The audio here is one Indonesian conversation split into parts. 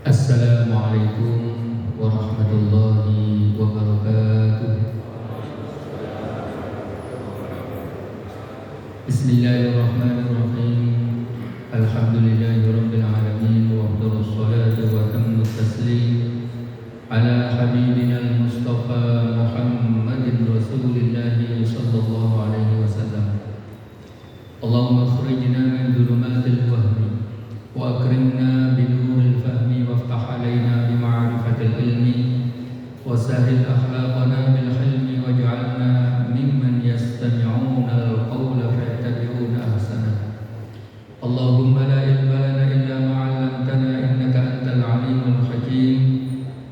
Assalamualaikum warahmatullahi wabarakatuh. Bismillahirrahmanirrahim. Alhamdulillahirabbil alamin wa afdhalus salatu wa tammut taslim ala habibina al-mustafa Muhammadin Rasulillah sallallahu alaihi wasallam. Allahumma akhrijna min dhulumatil wahmi wa akrimna binuril fahmi waftah alaina bima'rifatil ilmi wa sahil akhlaqana bil hilmi waj'alna mimman yastami'una al-qawla fayattabi'una ahsana. Allahumma la ilma lana illa ma 'allamtana innaka antal alimul hakim.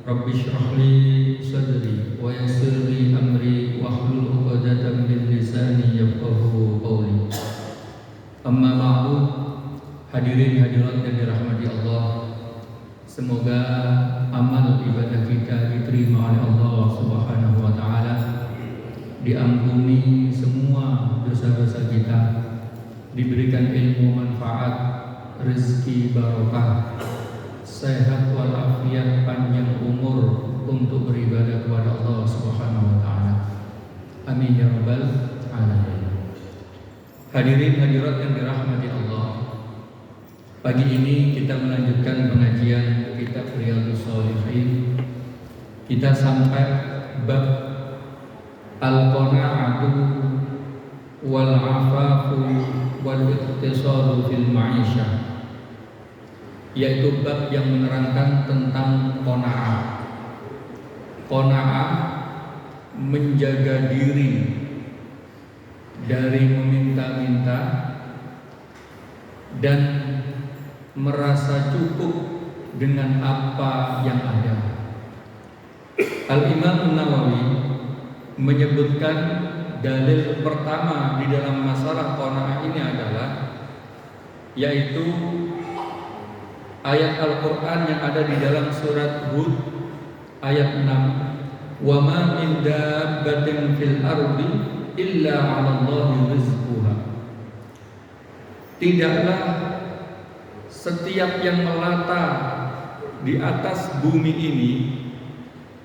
Rabbi shrah li sadri wa yassir li amri wahlul 'uqdatam min lisani yafqahu qawli. Amma ba'du. Hadirin hadirat yang dirahmati Allah, semoga amal ibadah kita diterima oleh Allah Subhanahu wa taala, diampuni semua dosa-dosa kita, diberikan ilmu manfaat, rezeki barokah, sehat walafiat, panjang umur untuk beribadah kepada Allah Subhanahu wa taala. Amin ya rabbal alamin. Hadirin hadirat yang dirahmati Allah, pagi ini kita melanjutkan pengajian kitab Riyadhus Shalihin. Kita sampai bab al-qana'atu wal 'afafu wal iqtisadu fil ma'isyah, yaitu bab yang menerangkan tentang qana'ah. Qana'ah menjaga diri dari meminta-minta dan merasa cukup dengan apa yang ada. Al-Imam Nawawi menyebutkan dalil pertama di dalam masalah qanaah ini adalah, yaitu ayat Al-Quran yang ada di dalam surat Hud ayat 6, wa ma min dabbatin fil ardi illa 'ala Allahi rizquha. Tidaklah setiap yang melata di atas bumi ini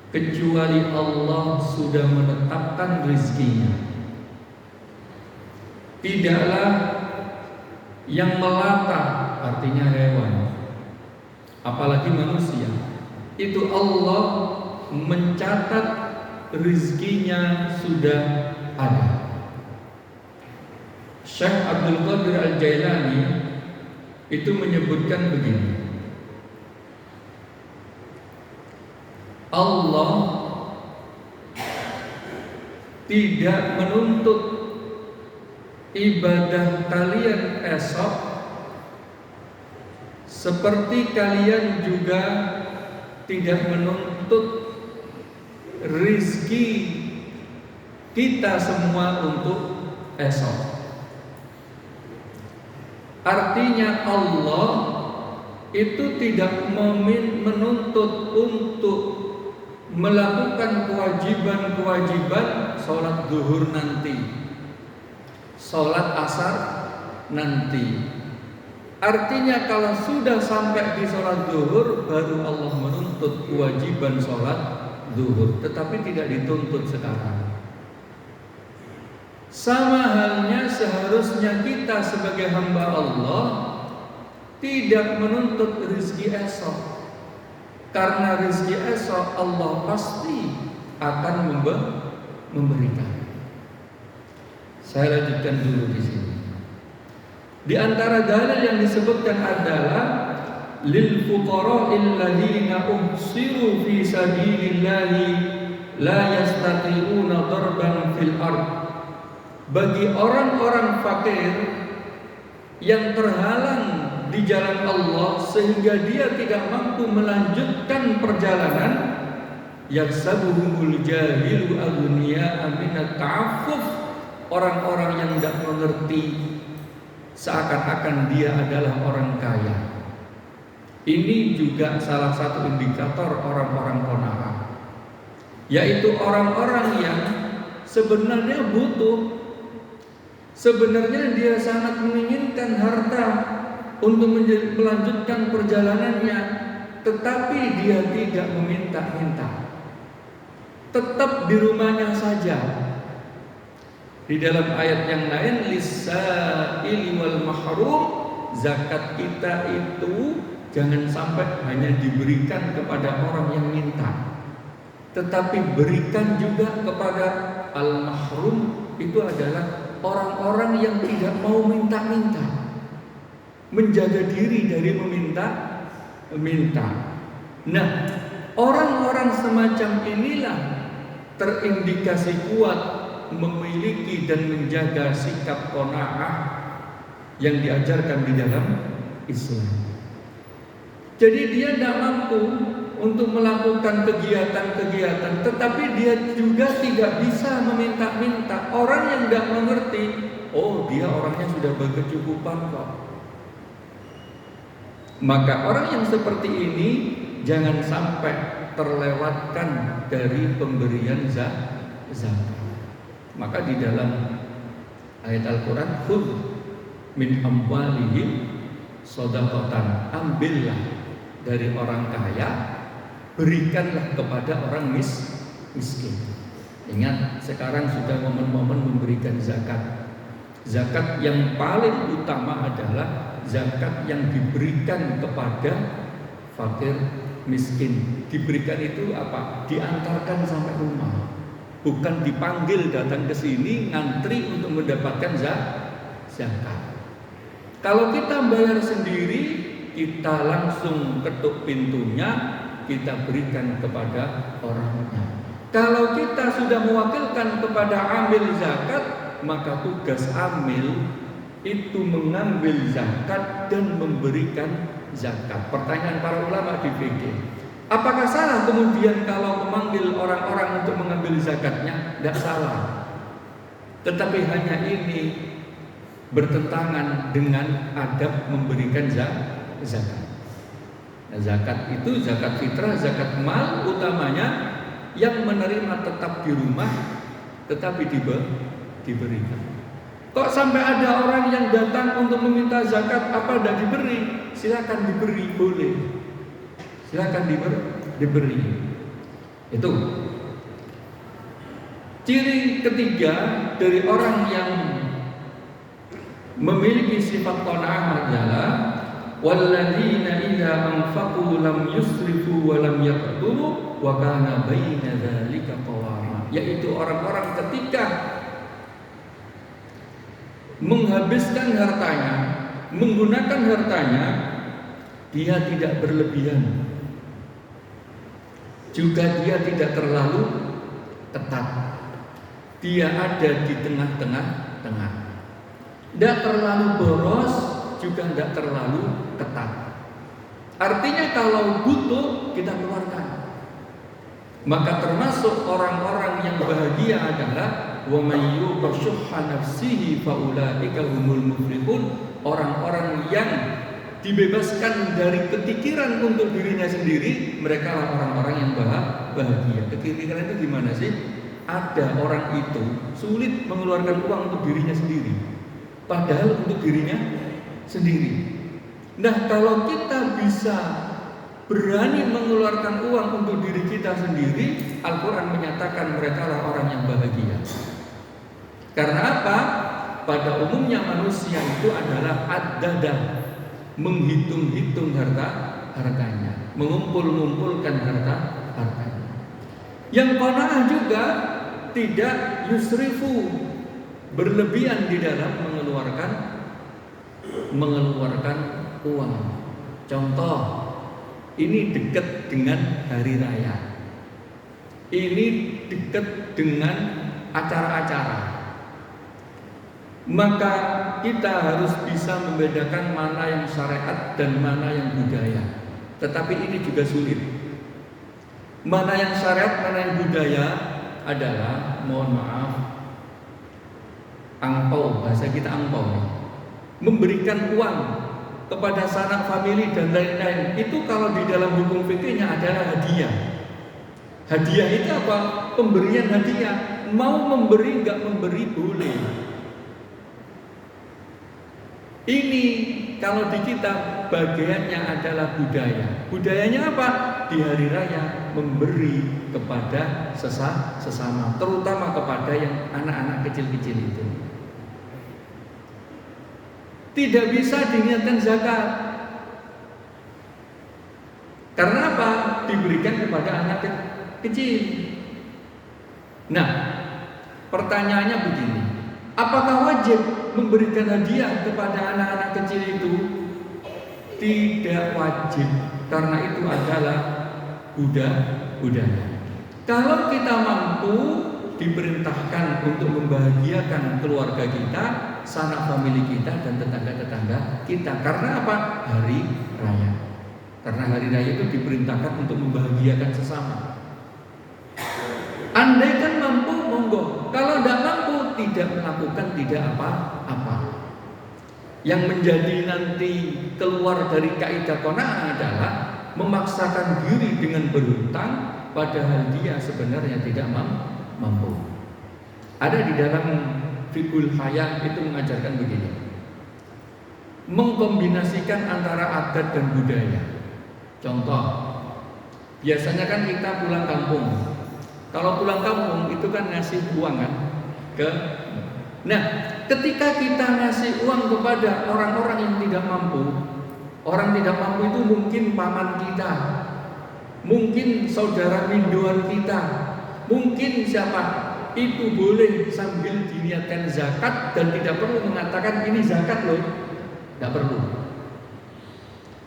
kecuali Allah sudah menetapkan rezekinya. Tidaklah yang melata, artinya hewan, apalagi manusia, itu Allah mencatat rezekinya sudah ada. Syekh Abdul Qadir Al-Jailani itu menyebutkan begini, Allah tidak menuntut ibadah kalian esok seperti kalian juga tidak menuntut rizki kita semua untuk esok. Artinya Allah itu tidak menuntut untuk melakukan kewajiban-kewajiban sholat zuhur nanti, sholat asar nanti. Artinya kalau sudah sampai di sholat zuhur baru Allah menuntut kewajiban sholat zuhur, tetapi tidak dituntut sekarang. Sama halnya seharusnya kita sebagai hamba Allah tidak menuntut rezeki esok, karena rezeki esok Allah pasti akan memberikan. Saya lanjutkan dulu di sini. Di antara dalil yang disebutkan adalah lil fuqara'il ladzina uhsiru fi sabilillahi la yastati'una darban fil ardh. Bagi orang-orang fakir yang terhalang di jalan Allah sehingga dia tidak mampu melanjutkan perjalanan, yahsabuhumul jahilu aghniya minat ta'affuf, orang-orang yang tidak mengerti seakan-akan dia adalah orang kaya. Ini juga salah satu indikator orang-orang qanaah, yaitu orang-orang yang sebenarnya butuh. Sebenarnya dia sangat menginginkan harta untuk melanjutkan perjalanannya, tetapi dia tidak meminta-minta, tetap di rumahnya saja. Di dalam ayat yang lain, lis-sa'ili wal mahrum, zakat kita itu jangan sampai hanya diberikan kepada orang yang minta, tetapi berikan juga kepada al-mahrum, itu adalah orang-orang yang tidak mau minta-minta, menjaga diri dari meminta. Nah, orang-orang semacam inilah terindikasi kuat memiliki dan menjaga sikap qanaah yang diajarkan di dalam Islam. Jadi dia tidak mampu untuk melakukan kegiatan-kegiatan, tetapi dia juga tidak bisa meminta-minta. Orang yang tidak mengerti, oh dia orangnya sudah berkecukupan kok. Maka orang yang seperti ini jangan sampai terlewatkan dari pemberian zakat. Maka di dalam ayat Al-Quran, khudh min amwalihim shadaqatan, ambillah dari orang kaya, berikanlah kepada orang miskin. Ingat, sekarang sudah momen-momen memberikan zakat. Zakat yang paling utama adalah zakat yang diberikan kepada fakir miskin. Diberikan itu apa? Diantarkan sampai rumah. Bukan dipanggil datang ke sini ngantri untuk mendapatkan zakat. Kalau kita bayar sendiri, kita langsung ketuk pintunya, kita berikan kepada orangnya. Kalau kita sudah mewakilkan kepada amil zakat, maka tugas amil itu mengambil zakat dan memberikan zakat. Pertanyaan para ulama di fikih, apakah salah kemudian kalau memanggil orang-orang untuk mengambil zakatnya? Tidak salah. Tetapi hanya ini bertentangan dengan adab memberikan zakat. Nah, zakat itu zakat fitrah, zakat mal utamanya yang menerima tetap di rumah, tetapi diberikan. Kok sampai ada orang yang datang untuk meminta zakat, apa tidak diberi? Silakan diberi, boleh. Silakan diberi. Itu ciri ketiga dari orang yang memiliki sifat qanaah adalah walladzina idza anfaqu lam yusrifu wa lam yaqturu wa kana baina dzalika qawama, yaitu orang-orang ketika menghabiskan hartanya, menggunakan hartanya, dia tidak berlebihan, juga dia tidak terlalu ketat. Dia ada di tengah-tengah. Tidak terlalu boros, juga tidak terlalu ketat. Artinya kalau butuh kita keluarkan. Maka termasuk orang-orang yang bahagia adalah wa may yuqashsha nafsihi faulaika humul muflihun, orang-orang yang dibebaskan dari kekikiran untuk dirinya sendiri, mereka lah orang-orang yang bahagia. Kekikiran itu gimana sih? Ada orang itu sulit mengeluarkan uang untuk dirinya sendiri, padahal untuk dirinya sendiri. Nah, kalau kita bisa berani mengeluarkan uang untuk diri kita sendiri, Al-Quran menyatakan mereka lah orang yang bahagia. Karena apa? Pada umumnya manusia itu adalah ad-dadah, menghitung-hitung hartanya, mengumpul-ngumpulkan hartanya. Yang qanaah juga tidak yusrifu, berlebihan di dalam mengeluarkan uang. Contoh, ini dekat dengan hari raya, ini dekat dengan acara-acara, maka kita harus bisa membedakan mana yang syariat dan mana yang budaya. Tetapi ini juga sulit. Mana yang syariat, mana yang budaya adalah, mohon maaf, angpau, bahasa kita angpau, memberikan uang kepada sanak famili dan lain-lain. Itu kalau di dalam hukum fikihnya adalah hadiah. Hadiah itu apa? Pemberian hadiah. Mau memberi nggak memberi boleh. Ini kalau di kita bagiannya adalah budaya. Budayanya apa? Di hari raya memberi kepada sesama, terutama kepada yang anak-anak kecil-kecil itu. Tidak bisa diniatkan zakat. Karena apa? Diberikan kepada anak kecil. Nah, pertanyaannya begini. Apakah wajib memberikan hadiah kepada anak-anak kecil itu? Tidak wajib, karena itu adalah budaya. Kalau kita mampu, diperintahkan untuk membahagiakan keluarga kita, sanak famili kita, dan tetangga-tetangga kita. Karena apa? Hari raya. Karena hari raya itu diperintahkan untuk membahagiakan sesama. Andai kan mampu, monggo. Kalau tidak mampu, tidak melakukan tidak apa-apa. Yang menjadi nanti keluar dari kaidah qanaah adalah memaksakan diri dengan berhutang, padahal dia sebenarnya tidak mampu. Ada di dalam Fiqhul Hayat itu mengajarkan begini. Mengkombinasikan antara adat dan budaya. Contoh, biasanya kan kita pulang kampung. Kalau pulang kampung itu kan ngasih uang kan Nah, ketika kita ngasih uang kepada orang-orang yang tidak mampu, orang tidak mampu itu mungkin paman kita, mungkin saudara minduan kita, mungkin siapa, itu boleh sambil diniatkan zakat dan tidak perlu mengatakan ini zakat loh, tidak perlu.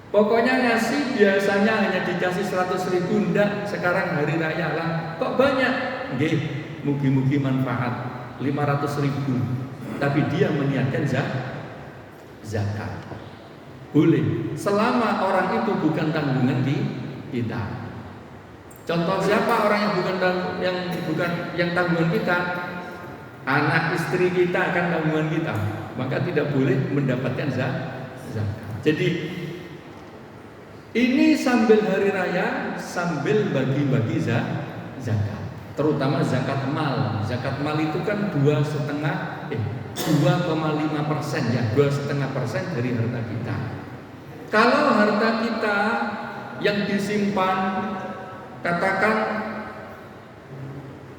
Pokoknya ngasih biasanya hanya dikasih 100.000, ndak sekarang hari raya lah, kok banyak? Nggih, mugi-mugi manfaat 500.000, tapi dia meniatkan zakat. Boleh, selama orang itu bukan tanggungan kita. Contoh siapa orang yang bukan tanggungan kita? Anak istri kita akan tanggungan kita, maka tidak boleh mendapatkan zakat. Jadi ini sambil hari raya, sambil bagi-bagi zakat, terutama zakat mal. Zakat mal itu kan 2,5% ya, 2,5% dari harta kita. Kalau harta kita yang disimpan, katakan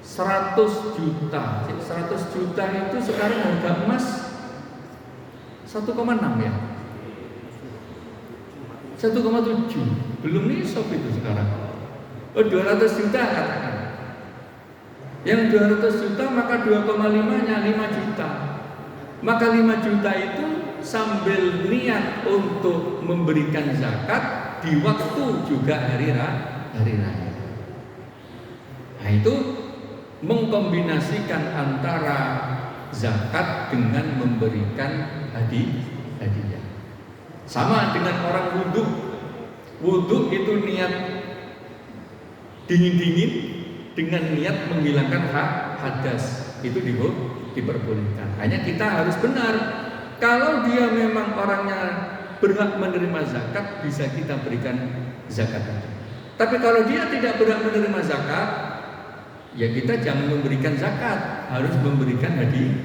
100 juta. 100 juta itu sekarang harga emas 1,6 ya. 1,7 belum nisab itu sekarang. 200 juta katakan. Yang 200 juta maka 2,5-nya 5 juta. Maka 5 juta itu sambil niat untuk memberikan zakat di waktu juga hari raya. Nah, itu mengkombinasikan antara zakat dengan memberikan hadiah. Sama dengan orang wudhu. Wudhu itu niat dingin-dingin dengan niat menghilangkan hadas. Itu diperbolehkan. Hanya kita harus benar. Kalau dia memang orangnya berhak menerima zakat, bisa kita berikan zakat. Tapi kalau dia tidak berhak menerima zakat, ya kita jangan memberikan zakat, harus memberikan hadiah.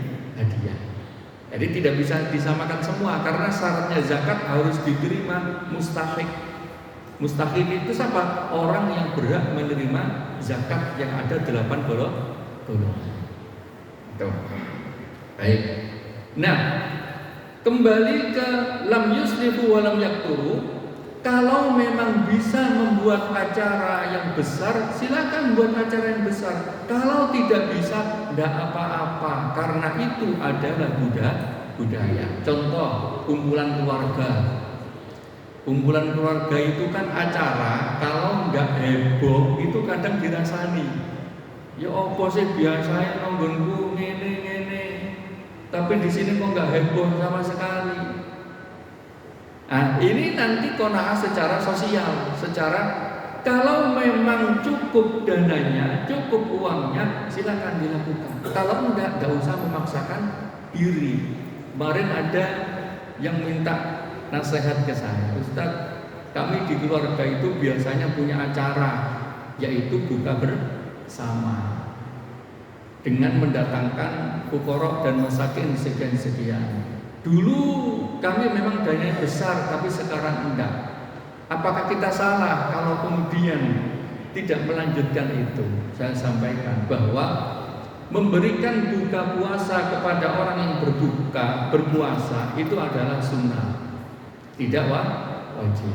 Jadi tidak bisa disamakan semua, karena syaratnya zakat harus diterima mustahik. Mustahik itu siapa? Orang yang berhak menerima zakat yang ada 8 golongan. Baik. Nah, kembali ke lam yusrifu wa lam yakturu. Kalau memang bisa membuat acara yang besar, silakan buat acara yang besar. Kalau tidak bisa, tidak apa-apa, karena itu adalah budaya. Contoh, kumpulan keluarga. Kumpulan keluarga itu kan acara, kalau nggak heboh itu kadang dirasani. Ya opo sih biasanya nonggonku ngene, tapi di sini kok nggak heboh sama sekali. Nah, ini nanti qanaah secara sosial, kalau memang cukup dananya, cukup uangnya, silakan dilakukan. Kalau enggak usah memaksakan diri. Kemarin ada yang minta nasihat ke saya, Ustaz, kami di keluarga itu biasanya punya acara, yaitu buka bersama dengan mendatangkan fuqara dan masakin sekian-sekian. Dulu kami memang dananya besar tapi sekarang enggak. Apakah kita salah kalau kemudian tidak melanjutkan itu? Saya sampaikan bahwa memberikan buka puasa kepada orang yang berpuasa itu adalah sunnah, tidak wajib.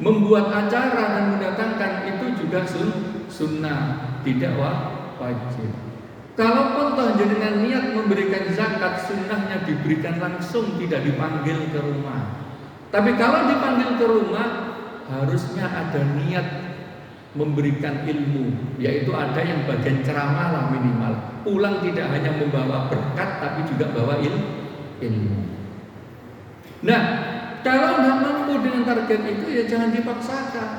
Membuat acara dan mendatangkan itu juga sunnah, tidak wajib. Kalau toh jenengan niat memberikan zakat, sunnahnya diberikan langsung, tidak dipanggil ke rumah. Tapi kalau dipanggil ke rumah, harusnya ada niat memberikan ilmu, yaitu ada yang bagian ceramah lah minimal. Pulang tidak hanya membawa berkat, tapi juga bawa ilmu. Nah, kalau tidak mampu dengan target itu, ya jangan dipaksakan.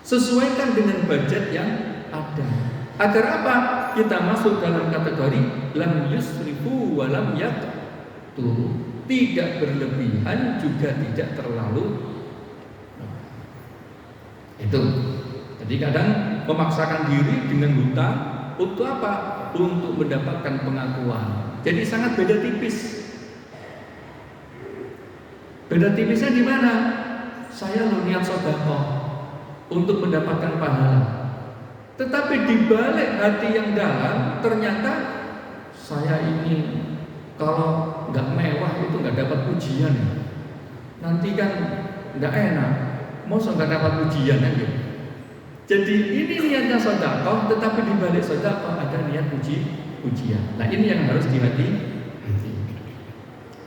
Sesuaikan dengan budget yang ada. Agar apa? Kita masuk dalam kategori lam yusrifu wa lam yaqtur. Tidak berlebihan juga tidak terlalu. Itu. Jadi kadang memaksakan diri dengan hutang untuk apa? Untuk mendapatkan pengakuan. Jadi sangat beda tipis. Beda tipisnya di mana? Saya niat sedekah untuk mendapatkan pahala. Tetapi di balik hati yang dalam ternyata saya ini kalau nggak mewah itu nggak dapat pujian. Nanti kan nggak enak. Masa nggak dapat pujian kan gitu. Jadi ini niatnya sedekah, tetapi di balik sedekah ada niat pujian. Nah ini yang harus dihati.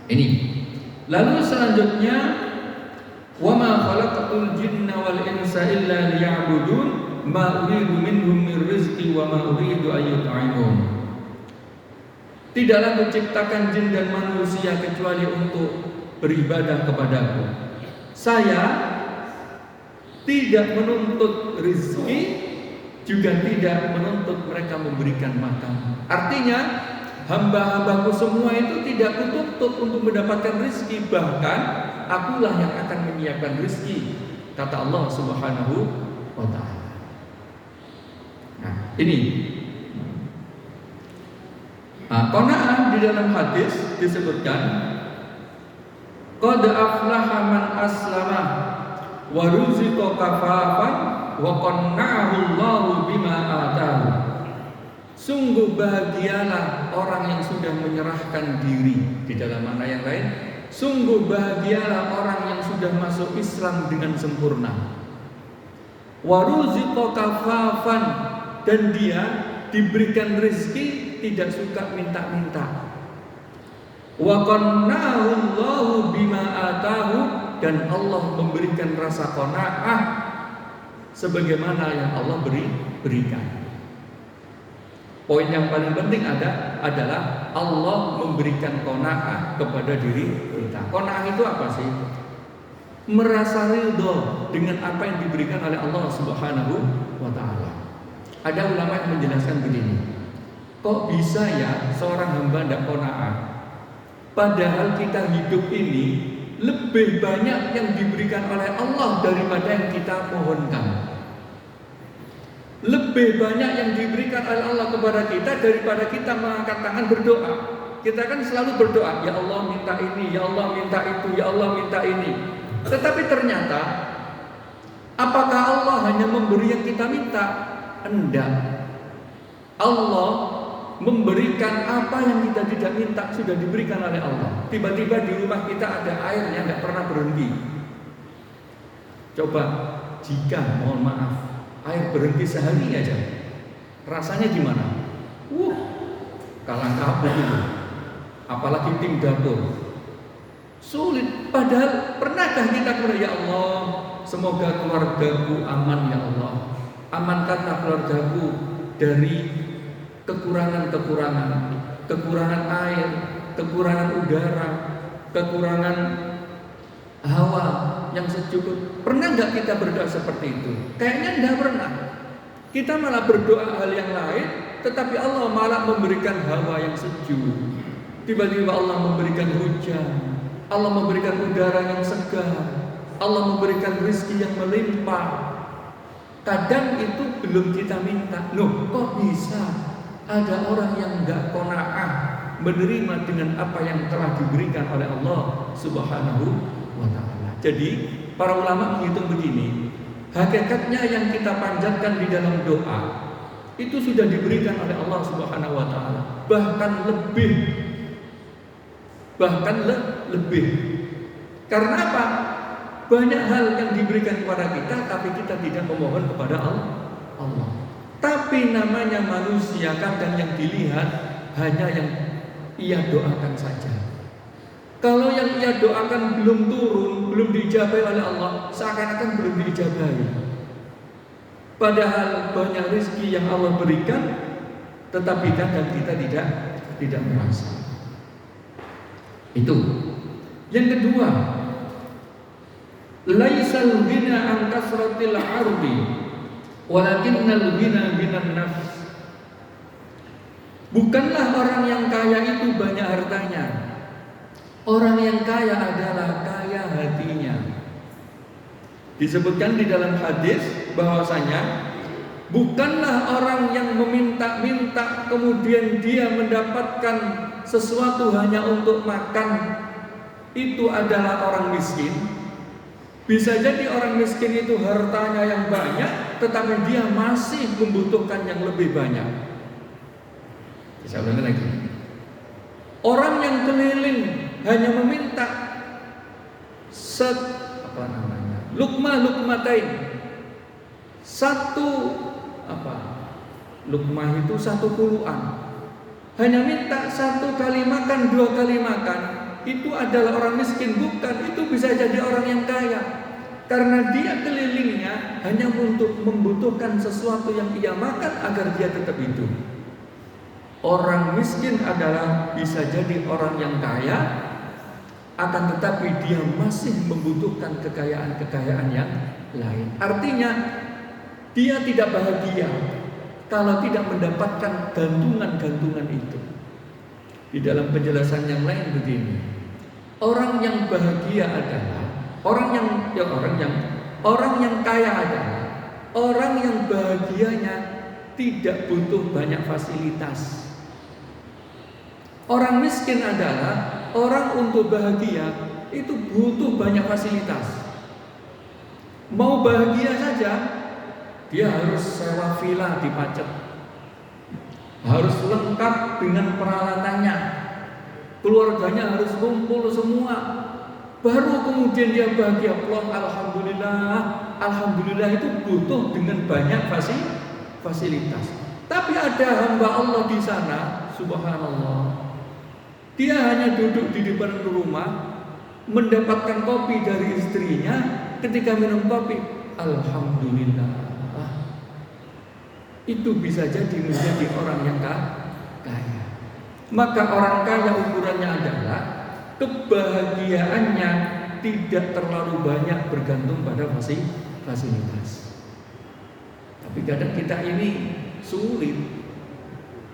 Ini. Lalu selanjutnya, wa ma khalaqatul jinna wal insa illa liya'budun ma uridu minhum min rizqi wa ma uridu an yut'imun. Tidaklah kuciptakan jin dan manusia kecuali untuk beribadah kepadaku. Saya tidak menuntut rezeki, juga tidak menuntut mereka memberikan makan. Artinya hamba-hambaku semua itu tidak kutuntut untuk mendapatkan rezeki, bahkan akulah yang akan menyiapkan rezeki, kata Allah Subhanahu wa ta'ala. Nah, ini qanaah di dalam hadis disebutkan qad aflaha man aslama wa ruziqa kafafan wa qanna'ahu Allahu bima atahu. Sungguh bahagialah orang yang sudah menyerahkan diri. Di dalam makna yang lain, sungguh bahagialah orang yang sudah masuk Islam dengan sempurna. Wa ruziqa kafafan, dan dia diberikan rezeki tidak suka minta-minta. Wa qanna'ahu Allahu bima atahu, dan Allah memberikan rasa qanaah sebagaimana yang Allah berikan. Poin yang paling penting adalah Allah memberikan qanaah kepada diri kita. Qanaah itu apa sih? Merasa ridho dengan apa yang diberikan oleh Allah Subhanahu wa ta'ala. Ada ulama yang menjelaskan begini, kok bisa ya seorang hamba tidak qanaah? Padahal kita hidup ini lebih banyak yang diberikan oleh Allah daripada yang kita mohonkan. Lebih banyak yang diberikan oleh Allah kepada kita daripada kita mengangkat tangan berdoa. Kita kan selalu berdoa, ya Allah minta ini, ya Allah minta itu, ya Allah minta ini. Tetapi ternyata apakah Allah hanya memberi yang kita minta? Enggak. Allah memberikan apa yang kita tidak minta, sudah diberikan oleh Allah. Tiba-tiba di rumah kita ada air yang nggak pernah berhenti. Coba jika mohon maaf air berhenti sehari aja, rasanya gimana? Kalang kabut itu. Apalagi tim dapur, sulit. Padahal pernahkah kita berdoa, ya Allah semoga keluargaku aman, ya Allah amankanlah keluargaku dari kekurangan air, kekurangan udara, kekurangan hawa yang secukup. Pernah nggak kita berdoa seperti itu? Kayaknya nggak pernah. Kita malah berdoa hal yang lain, tetapi Allah malah memberikan hawa yang sejuk. Tiba-tiba Allah memberikan hujan, Allah memberikan udara yang segar, Allah memberikan rezeki yang melimpah. Kadang itu belum kita minta. Loh, kok bisa ada orang yang nggak qanaah menerima dengan apa yang telah diberikan oleh Allah Subhanahu wa taala. Jadi, para ulama menghitung begini, hakikatnya yang kita panjatkan di dalam doa itu sudah diberikan oleh Allah Subhanahu wa taala, bahkan lebih. Karena apa? Banyak hal yang diberikan kepada kita, tapi kita tidak memohon kepada Allah. Tapi namanya manusia, kadang yang dilihat hanya yang ia doakan saja. Kalau yang ia doakan belum turun, belum diijabahi oleh Allah, seakan-akan belum diijabahi. Padahal banyak rezeki yang Allah berikan, tetapi kadang kita tidak merasa. Itu. Yang kedua, laisal ghina an kasratil ardi, walakinnal ghina ghinan nafs. Bukanlah orang yang kaya itu banyak hartanya. Orang yang kaya adalah kaya hatinya. Disebutkan di dalam hadis bahwasanya bukanlah orang yang meminta-minta kemudian dia mendapatkan sesuatu hanya untuk makan, itu adalah orang miskin. Bisa jadi orang miskin itu hartanya yang banyak, tetapi dia masih membutuhkan yang lebih banyak. Saya ulangi lagi. Orang yang keliling hanya meminta lukmatain. Lukmah itu 1 puluhan. Hanya minta 1 kali makan, 2 kali makan. Itu adalah orang miskin, bukan. Itu bisa jadi orang yang kaya. Karena dia kelilingnya hanya untuk membutuhkan sesuatu yang ia makan agar dia tetap hidup. Orang miskin adalah bisa jadi orang yang kaya, akan tetapi dia masih membutuhkan kekayaan-kekayaan yang lain. Artinya dia tidak bahagia kalau tidak mendapatkan gantungan-gantungan itu. Di dalam penjelasan yang lain begini, orang yang bahagia adalah orang yang kaya adalah orang yang bahagianya tidak butuh banyak fasilitas. Orang miskin adalah orang untuk bahagia itu butuh banyak fasilitas. Mau bahagia saja, dia harus sewa villa di Pacet, harus lengkap dengan peralatannya, keluarganya harus kumpul semua, baru kemudian dia bahagia. Alhamdulillah itu butuh dengan banyak fasilitas. Tapi ada hamba Allah di sana, subhanallah, dia hanya duduk di depan rumah, mendapatkan kopi dari istrinya. Ketika minum kopi, alhamdulillah, itu bisa jadi menjadi orang yang kaya. Maka orang kaya ukurannya adalah kebahagiaannya tidak terlalu banyak bergantung pada fasilitas. Tapi kadang kita ini sulit.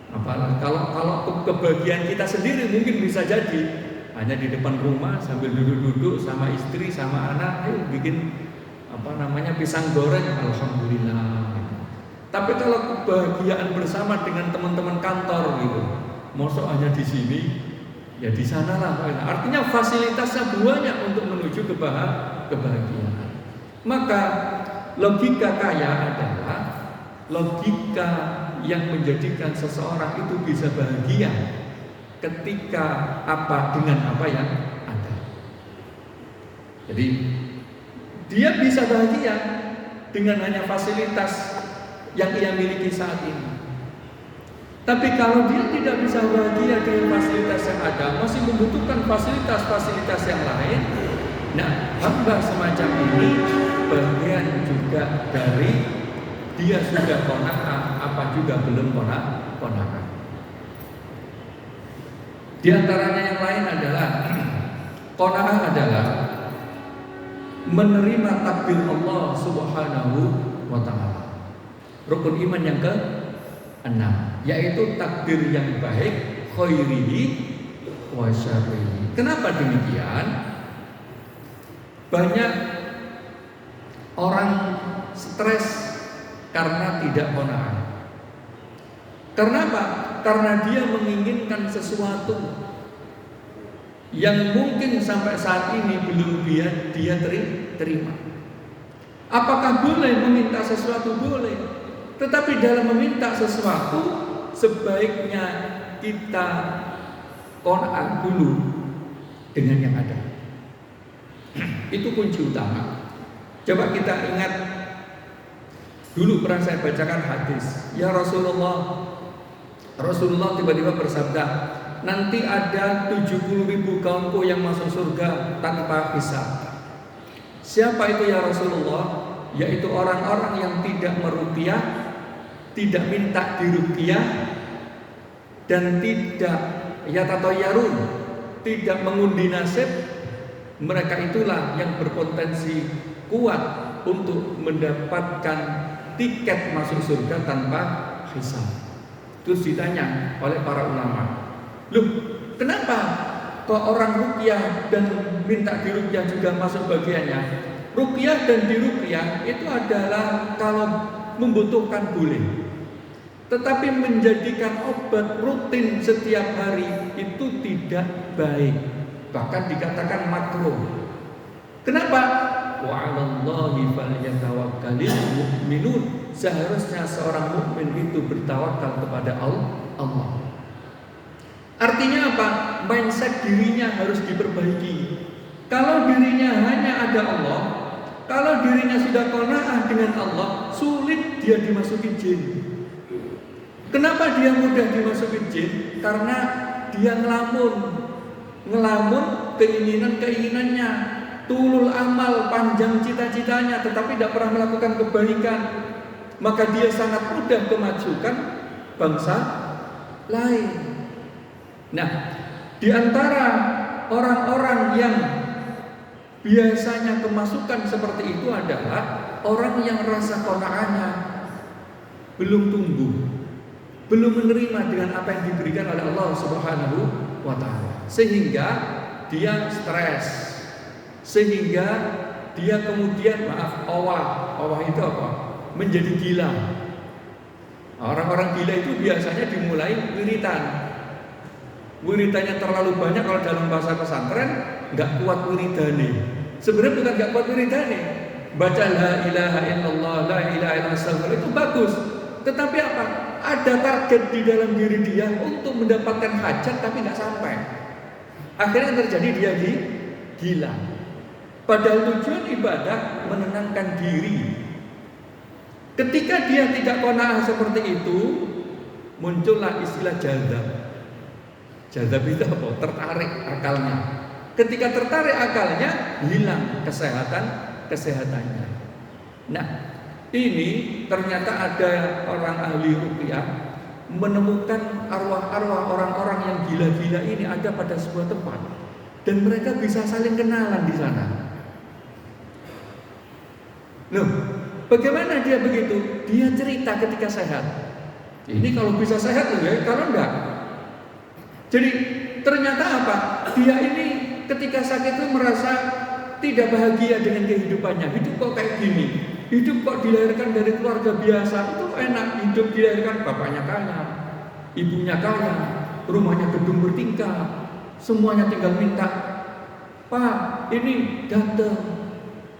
Apalagi kalau kebahagiaan kita sendiri mungkin bisa jadi hanya di depan rumah sambil duduk-duduk sama istri sama anak, bikin pisang goreng, alhamdulillah. Tapi kalau kebahagiaan bersama dengan teman-teman kantor gitu, mosok hanya di sini, ya di sana lah. Artinya fasilitasnya banyak untuk menuju kebahagiaan. Maka logika kaya adalah logika yang menjadikan seseorang itu bisa bahagia ketika dengan apa yang ada. Jadi dia bisa bahagia dengan hanya fasilitas yang ia miliki saat ini. Tapi kalau dia tidak bisa bahagia dengan fasilitas yang ada, masih membutuhkan fasilitas-fasilitas yang lain, nah hamba semacam ini bagian juga dari dia sudah qanaah apa juga belum qanaah. Di antaranya yang lain adalah qanaah adalah menerima takdir Allah Subhanahu wa taala. Rukun iman yang ke-6, yaitu takdir yang baik, khairihi wa syarrihi. Kenapa demikian? Banyak orang stres karena tidak qanaah. Karena apa? Karena dia menginginkan sesuatu yang mungkin sampai saat ini belum dia terima. Apakah boleh meminta sesuatu? Boleh. Tetapi dalam meminta sesuatu sebaiknya kita qanaah dulu dengan yang ada. Itu kunci utama. Coba kita ingat dulu pernah saya bacakan hadis. Ya Rasulullah tiba-tiba bersabda, nanti ada 70.000 kaumku yang masuk surga tanpa hisab. Siapa itu ya Rasulullah? Yaitu orang-orang yang tidak meruqyah, tidak minta diruqyah, dan tidak yatatayyarun, tidak mengundi nasib. Mereka itulah yang berpotensi kuat untuk mendapatkan tiket masuk surga tanpa hisab. Terus ditanya oleh para ulama, loh, kenapa kok orang ruqyah dan minta diruqyah juga masuk bagiannya? Ruqyah dan diruqyah itu adalah kalau membutuhkan boleh. Tetapi menjadikan obat rutin setiap hari itu tidak baik. Bahkan dikatakan makruh. Kenapa? Wa 'alallahi falyatawakkalul mu'minun. Seharusnya seorang mukmin itu bertawakal kepada Allah. Artinya apa? Mindset dirinya harus diperbaiki. Kalau dirinya hanya ada Allah, kalau dirinya sudah qanaah dengan Allah, sulit dia dimasuki jin. Kenapa dia mudah dimasuki jin? Karena dia ngelamun keinginannya, tulul amal, panjang cita-citanya, tetapi tidak pernah melakukan kebaikan. Maka dia sangat mudah kemajukan bangsa lain. Nah, di antara orang-orang yang biasanya kemasukan seperti itu adalah orang yang rasa qanaahnya belum tumbuh, belum menerima dengan apa yang diberikan oleh Allah Subhanahu wa ta'ala, sehingga dia stres, sehingga dia kemudian awah itu apa? Menjadi gila. Orang-orang gila itu biasanya dimulai wiritan. Wiritannya terlalu banyak, kalau dalam bahasa pesantren nggak kuat wiridane. Sebenarnya bukan nggak kuat wiridane, baca la ilaha illallah, la ilaha illallah itu bagus. Tetapi apa? Ada target di dalam diri dia untuk mendapatkan hajat tapi nggak sampai. Akhirnya terjadi dia gila. Padahal tujuan ibadah menenangkan diri. Ketika dia tidak qanaah seperti itu, muncullah istilah jadzab. Jadzab itu apa? Tertarik akalnya. Ketika tertarik akalnya, hilang kesehatannya. Nah, ini ternyata ada orang ahli ruqyah menemukan arwah-arwah orang-orang yang gila-gila ini ada pada sebuah tempat, dan mereka bisa saling kenalan di sana. Loh, bagaimana dia begitu? Dia cerita ketika sehat. Ini kalau bisa sehat loh ya, kalau enggak. Jadi ternyata apa? Dia ini ketika sakit itu merasa tidak bahagia dengan kehidupannya. Hidup kok kayak gini? Hidup kok dilahirkan dari keluarga biasa itu enak. Hidup dilahirkan bapaknya kaya, ibunya kaya, rumahnya gedung bertingkat, semuanya tinggal minta, Pak, ini datang.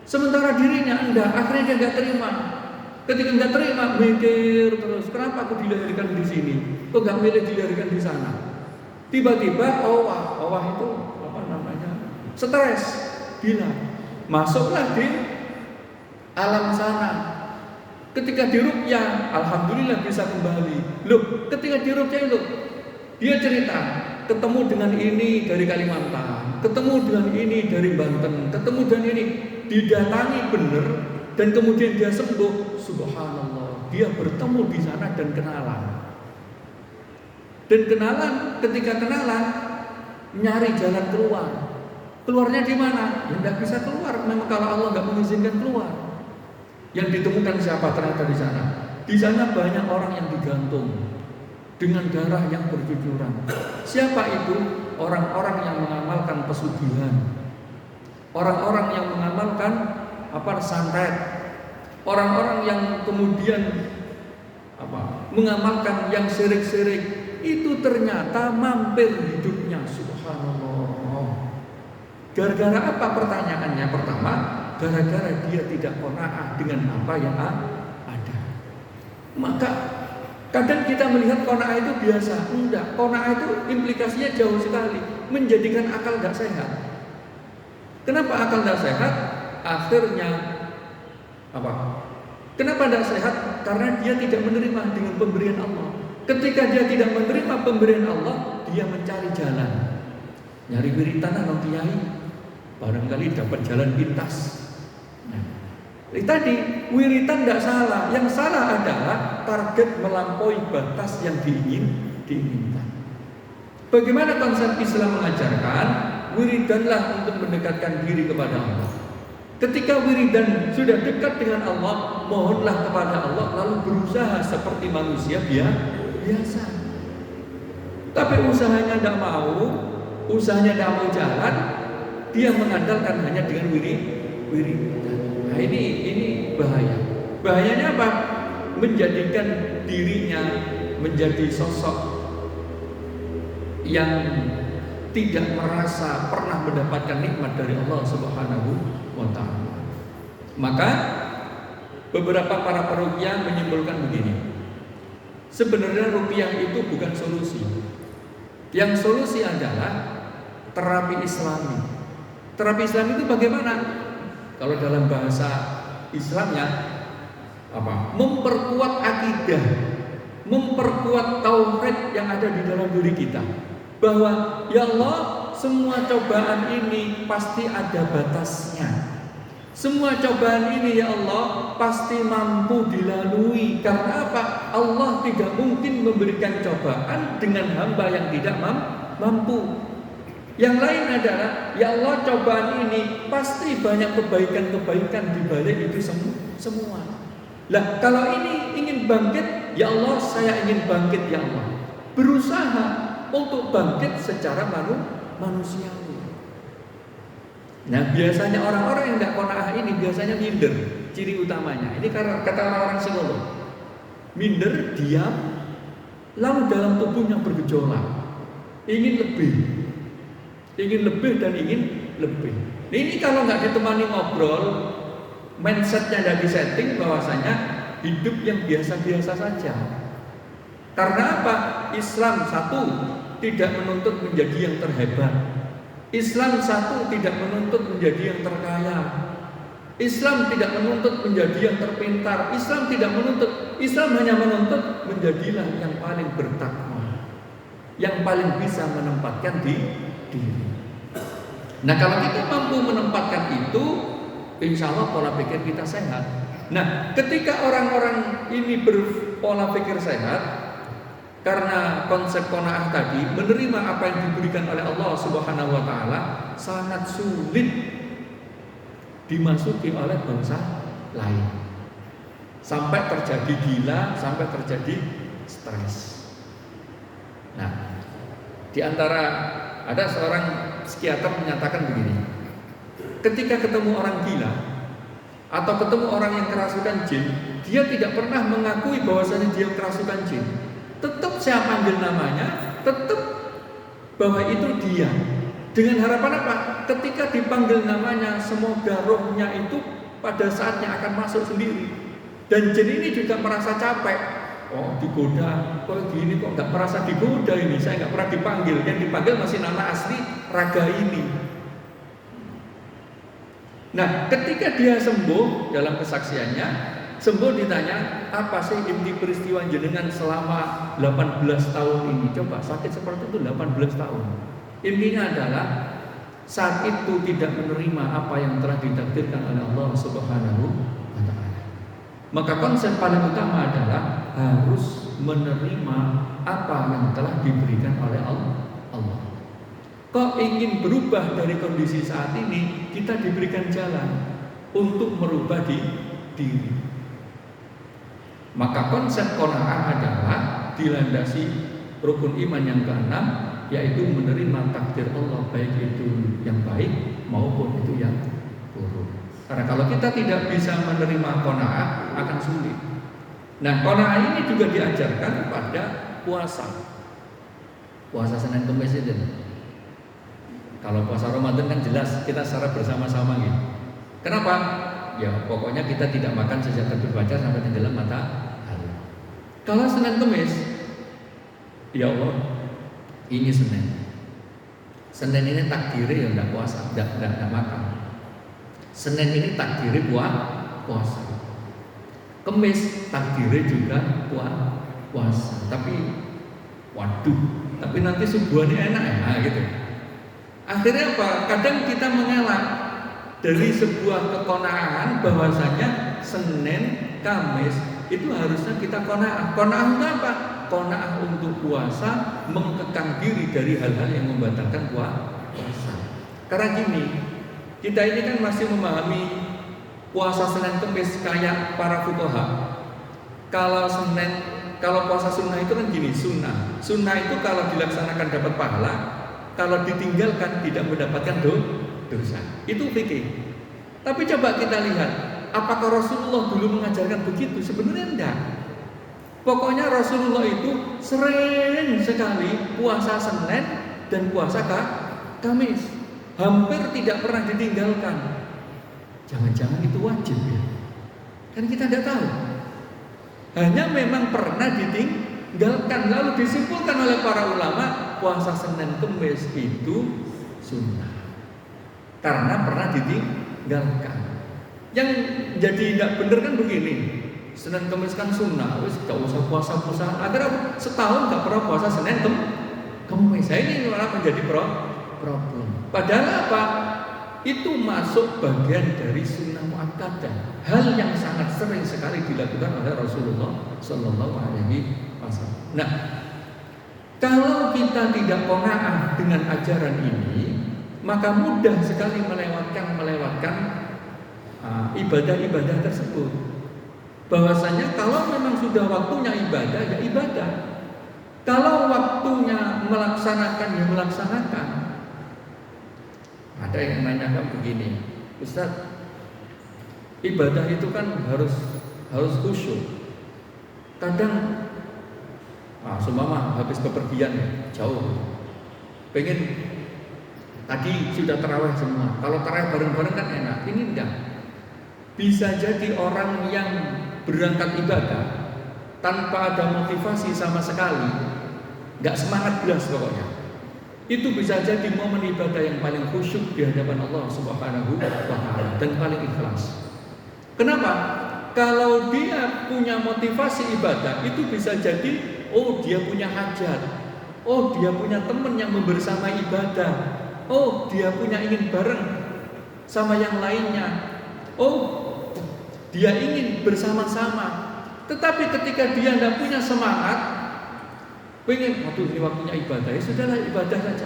Sementara dirinya enggak, akhirnya dia enggak terima. Ketika enggak terima, mikir terus, kenapa aku dilahirkan di sini? Kok enggak milih dilahirkan di sana? Tiba-tiba awah itu apa namanya? Stres, gila. Masuklah di alam sana. Ketika diruqyah, alhamdulillah bisa kembali. Loh, ketika diruqyah itu dia cerita, ketemu dengan ini dari Kalimantan, ketemu dengan ini dari Banten, ketemu dengan ini, didatangi benar, dan kemudian dia sembuh. Subhanallah, dia bertemu di sana dan kenalan. Dan kenalan, ketika kenalan, nyari jalan keluar. Keluarnya di mana? Ya tidak bisa keluar. Memang kalau Allah nggak mengizinkan keluar. Yang ditemukan siapa ternyata di sana? Di sana banyak orang yang digantung dengan darah yang bercucuran. Siapa itu? Orang-orang yang mengamalkan pesugihan, orang-orang yang mengamalkan santet, orang-orang yang kemudian mengamalkan yang syirik-syirik. itu ternyata mampir hidupnya. Subhanallah. Gara-gara apa pertanyaannya? Pertama, gara-gara dia tidak qanaah dengan apa yang ada. Maka kadang kita melihat qanaah itu biasa. Enggak, qanaah itu implikasinya jauh sekali, menjadikan akal tidak sehat. Kenapa akal tidak sehat? Akhirnya apa? Kenapa tidak sehat? Karena dia tidak menerima dengan pemberian Allah. Ketika dia tidak menerima pemberian Allah, dia mencari jalan. Nyari wiritan atau kiai, barangkali dapat jalan pintas. Nah, tadi wiritan tidak salah. Yang salah adalah target melampaui batas yang diinginkan. Bagaimana konsep Islam mengajarkan? Wiridanlah untuk mendekatkan diri kepada Allah. Ketika wiridan sudah dekat dengan Allah, mohonlah kepada Allah, lalu berusaha seperti manusia biasa. Tapi usahanya tidak mau, usahanya tidak mau jalan, dia mengandalkan hanya dengan wiridan. Nah ini bahaya. Bahayanya apa? Menjadikan dirinya menjadi sosok yang tidak merasa pernah mendapatkan nikmat dari Allah Subhanahu wa ta'ala. Maka beberapa para peruqyah menyimpulkan begini. Sebenarnya ruqyah itu bukan solusi. Yang solusi adalah terapi Islami. Terapi Islam itu bagaimana? Kalau dalam bahasa Islamnya apa? Memperkuat akidah, memperkuat tauhid yang ada di dalam diri kita. Bahwa ya Allah, semua cobaan ini pasti ada batasnya. Semua cobaan ini ya Allah pasti mampu dilalui. Karena apa? Allah tidak mungkin memberikan cobaan dengan hamba yang tidak mampu. Yang lain adalah ya Allah, cobaan ini pasti banyak kebaikan-kebaikan di balik itu semua. Lah kalau ini ingin bangkit, ya Allah saya ingin bangkit ya Allah. Berusaha untuk bangkit secara manusiawi. Nah biasanya orang-orang yang tidak qanaah ini biasanya minder. Ciri utamanya ini karena kata orang-orang psikolog, minder, diam, lalu dalam tubuhnya bergejolak, ingin lebih dan ingin lebih. Nah, ini kalau nggak ditemani ngobrol, mindsetnya tidak disetting bahwasanya hidup yang biasa-biasa saja. Karena apa? Islam satu tidak menuntut menjadi yang terhebat. Islam satu tidak menuntut menjadi yang terkaya. Islam tidak menuntut menjadi yang terpintar. Islam tidak menuntut. Islam hanya menuntut menjadilah yang paling bertakwa, yang paling bisa menempatkan diri. Nah kalau kita mampu menempatkan itu, insya Allah pola pikir kita sehat. Nah ketika orang-orang ini berpola pikir sehat, karena konsep qanaah tadi, menerima apa yang diberikan oleh Allah Subhanahu wa ta'ala, sangat sulit dimasuki oleh bangsa lain. Sampai terjadi gila, sampai terjadi stres. Nah, di antara ada seorang psikiater menyatakan begini. Ketika ketemu orang gila atau ketemu orang yang kerasukan jin, dia tidak pernah mengakui bahwasanya dia kerasukan jin. Tetap saya panggil namanya, tetap bahwa itu dia. Dengan harapan apa? Ketika dipanggil namanya, semoga rohnya itu pada saatnya akan masuk sendiri. Dan jin ini juga merasa capek. Oh digoda, kok gini kok nggak merasa digoda ini? Saya nggak pernah dipanggil. Yang dipanggil masih nama asli raga ini. Nah, ketika dia sembuh dalam kesaksiannya, sembuh ditanya, apa sih inti peristiwa jenengan selama 18 tahun ini? Coba sakit seperti itu 18 tahun. Intinya adalah saat itu tidak menerima apa yang telah ditakdirkan oleh Allah Subhanahu wa ta'ala. Maka konsep paling utama adalah harus menerima apa yang telah diberikan oleh Allah. Kok ingin berubah dari kondisi saat ini, kita diberikan jalan untuk merubah diri. Maka konsep qanaah adalah dilandasi rukun iman yang keenam, yaitu menerima takdir Allah, baik itu yang baik maupun itu yang buruk. Karena kalau kita tidak bisa menerima qanaah, akan sulit. Nah, qanaah ini juga diajarkan pada puasa. Puasa Senin Kamis itu. Kalau puasa Ramadan kan jelas kita secara bersama-sama gitu. Kenapa? Ya pokoknya kita tidak makan sejak terbit fajar sampai tenggelam matahari. Kalau Senin Kamis, ya Allah, ini Senin. Senin ini takdirnya ya enggak puasa, enggak makan. Senin ini takdirnya puasa. Kamis takdirnya juga puasa. Tapi waduh, tapi nanti subuhannya enak ya gitu. Akhirnya apa? Kadang kita mengelak dari sebuah kekonaan bahwasanya Senin, Kamis itu harusnya kita qanaah. Qanaah untuk apa? Qanaah untuk puasa, mengekang diri dari hal-hal yang membatalkan puasa. Karena gini, kita ini kan masih memahami puasa Senin Kamis kayak para fuqaha. Kalau puasa sunnah itu kan gini, sunnah. Sunnah itu kalau dilaksanakan dapat pahala, kalau ditinggalkan tidak mendapatkan dosa. Itu fikih. Tapi coba kita lihat, apakah Rasulullah dulu mengajarkan begitu? Sebenarnya enggak. Pokoknya Rasulullah itu sering sekali puasa Senin dan puasa Kamis. Hampir tidak pernah ditinggalkan. Jangan-jangan itu wajib ya? Kan kita tidak tahu. Hanya memang pernah ditinggalkan. Lalu disimpulkan oleh para ulama, puasa Senin Kamis itu sunnah karena pernah ditinggalkan. Yang jadi tidak benar kan begini, Senin Kamis kan sunnah, wis gak usah puasa. Akhirnya setahun gak pernah puasa Senin Kamis. Ini malah menjadi problem. Padahal apa? Itu masuk bagian dari sunnah muakkadah, hal yang sangat sering sekali dilakukan oleh Rasulullah Sallallahu Alaihi Wasallam. Nah, kalau kita tidak qanaah dengan ajaran ini, maka mudah sekali melewatkan ibadah-ibadah tersebut. Bahwasanya kalau memang sudah waktunya ibadah, ya ibadah. Kalau waktunya melaksanakan, ya melaksanakan. Ada yang menanyakan begini, Ustaz, ibadah itu kan harus khusyuk. Kadang seumpama habis bepergian jauh, pengen tadi sudah tarawih semua. Kalau tarawih bareng-bareng kan enak. Ini enggak. Bisa jadi orang yang berangkat ibadah tanpa ada motivasi sama sekali, enggak semangat belas pokoknya. Itu bisa jadi momen ibadah yang paling khusyuk di hadapan Allah Subhanahu wa Ta'ala dan paling ikhlas. Kenapa? Kalau dia punya motivasi ibadah, itu bisa jadi dia punya hajat, dia punya teman yang membersamai ibadah, dia punya ingin bareng sama yang lainnya, dia ingin bersama-sama. Tetapi ketika dia tidak punya semangat, pengen, ini waktunya ibadah, ya sudahlah ibadah saja.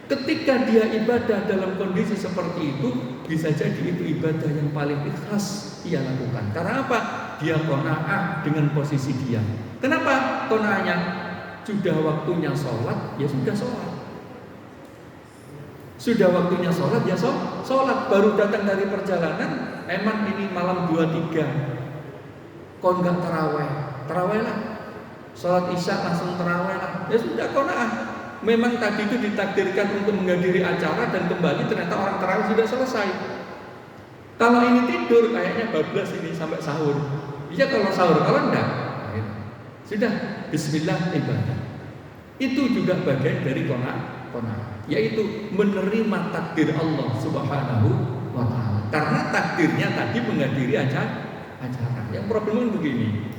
Ketika dia ibadah dalam kondisi seperti itu, bisa jadi itu ibadah yang paling ikhlas ia lakukan. Karena apa? Dia qanaah dengan posisi dia. Kenapa qanaahnya? Sudah waktunya sholat, ya sudah sholat. Sudah waktunya sholat, ya sholat. Baru datang dari perjalanan, emang ini malam 23, kok enggak taraweh lah. Sholat isya langsung taraweh lah. Ya sudah qanaah. Memang tadi itu ditakdirkan untuk menghadiri acara dan kembali ternyata orang tarawih sudah selesai. Kalau ini tidur kayaknya bablas ini sampai sahur. Iya kalau sahur, kalau enggak sudah bismillah ibadah. Itu juga bagian dari qanaah, yaitu menerima takdir Allah Subhanahu wa Ta'ala. Karena takdirnya tadi menghadiri acara. Yang problemnya begini,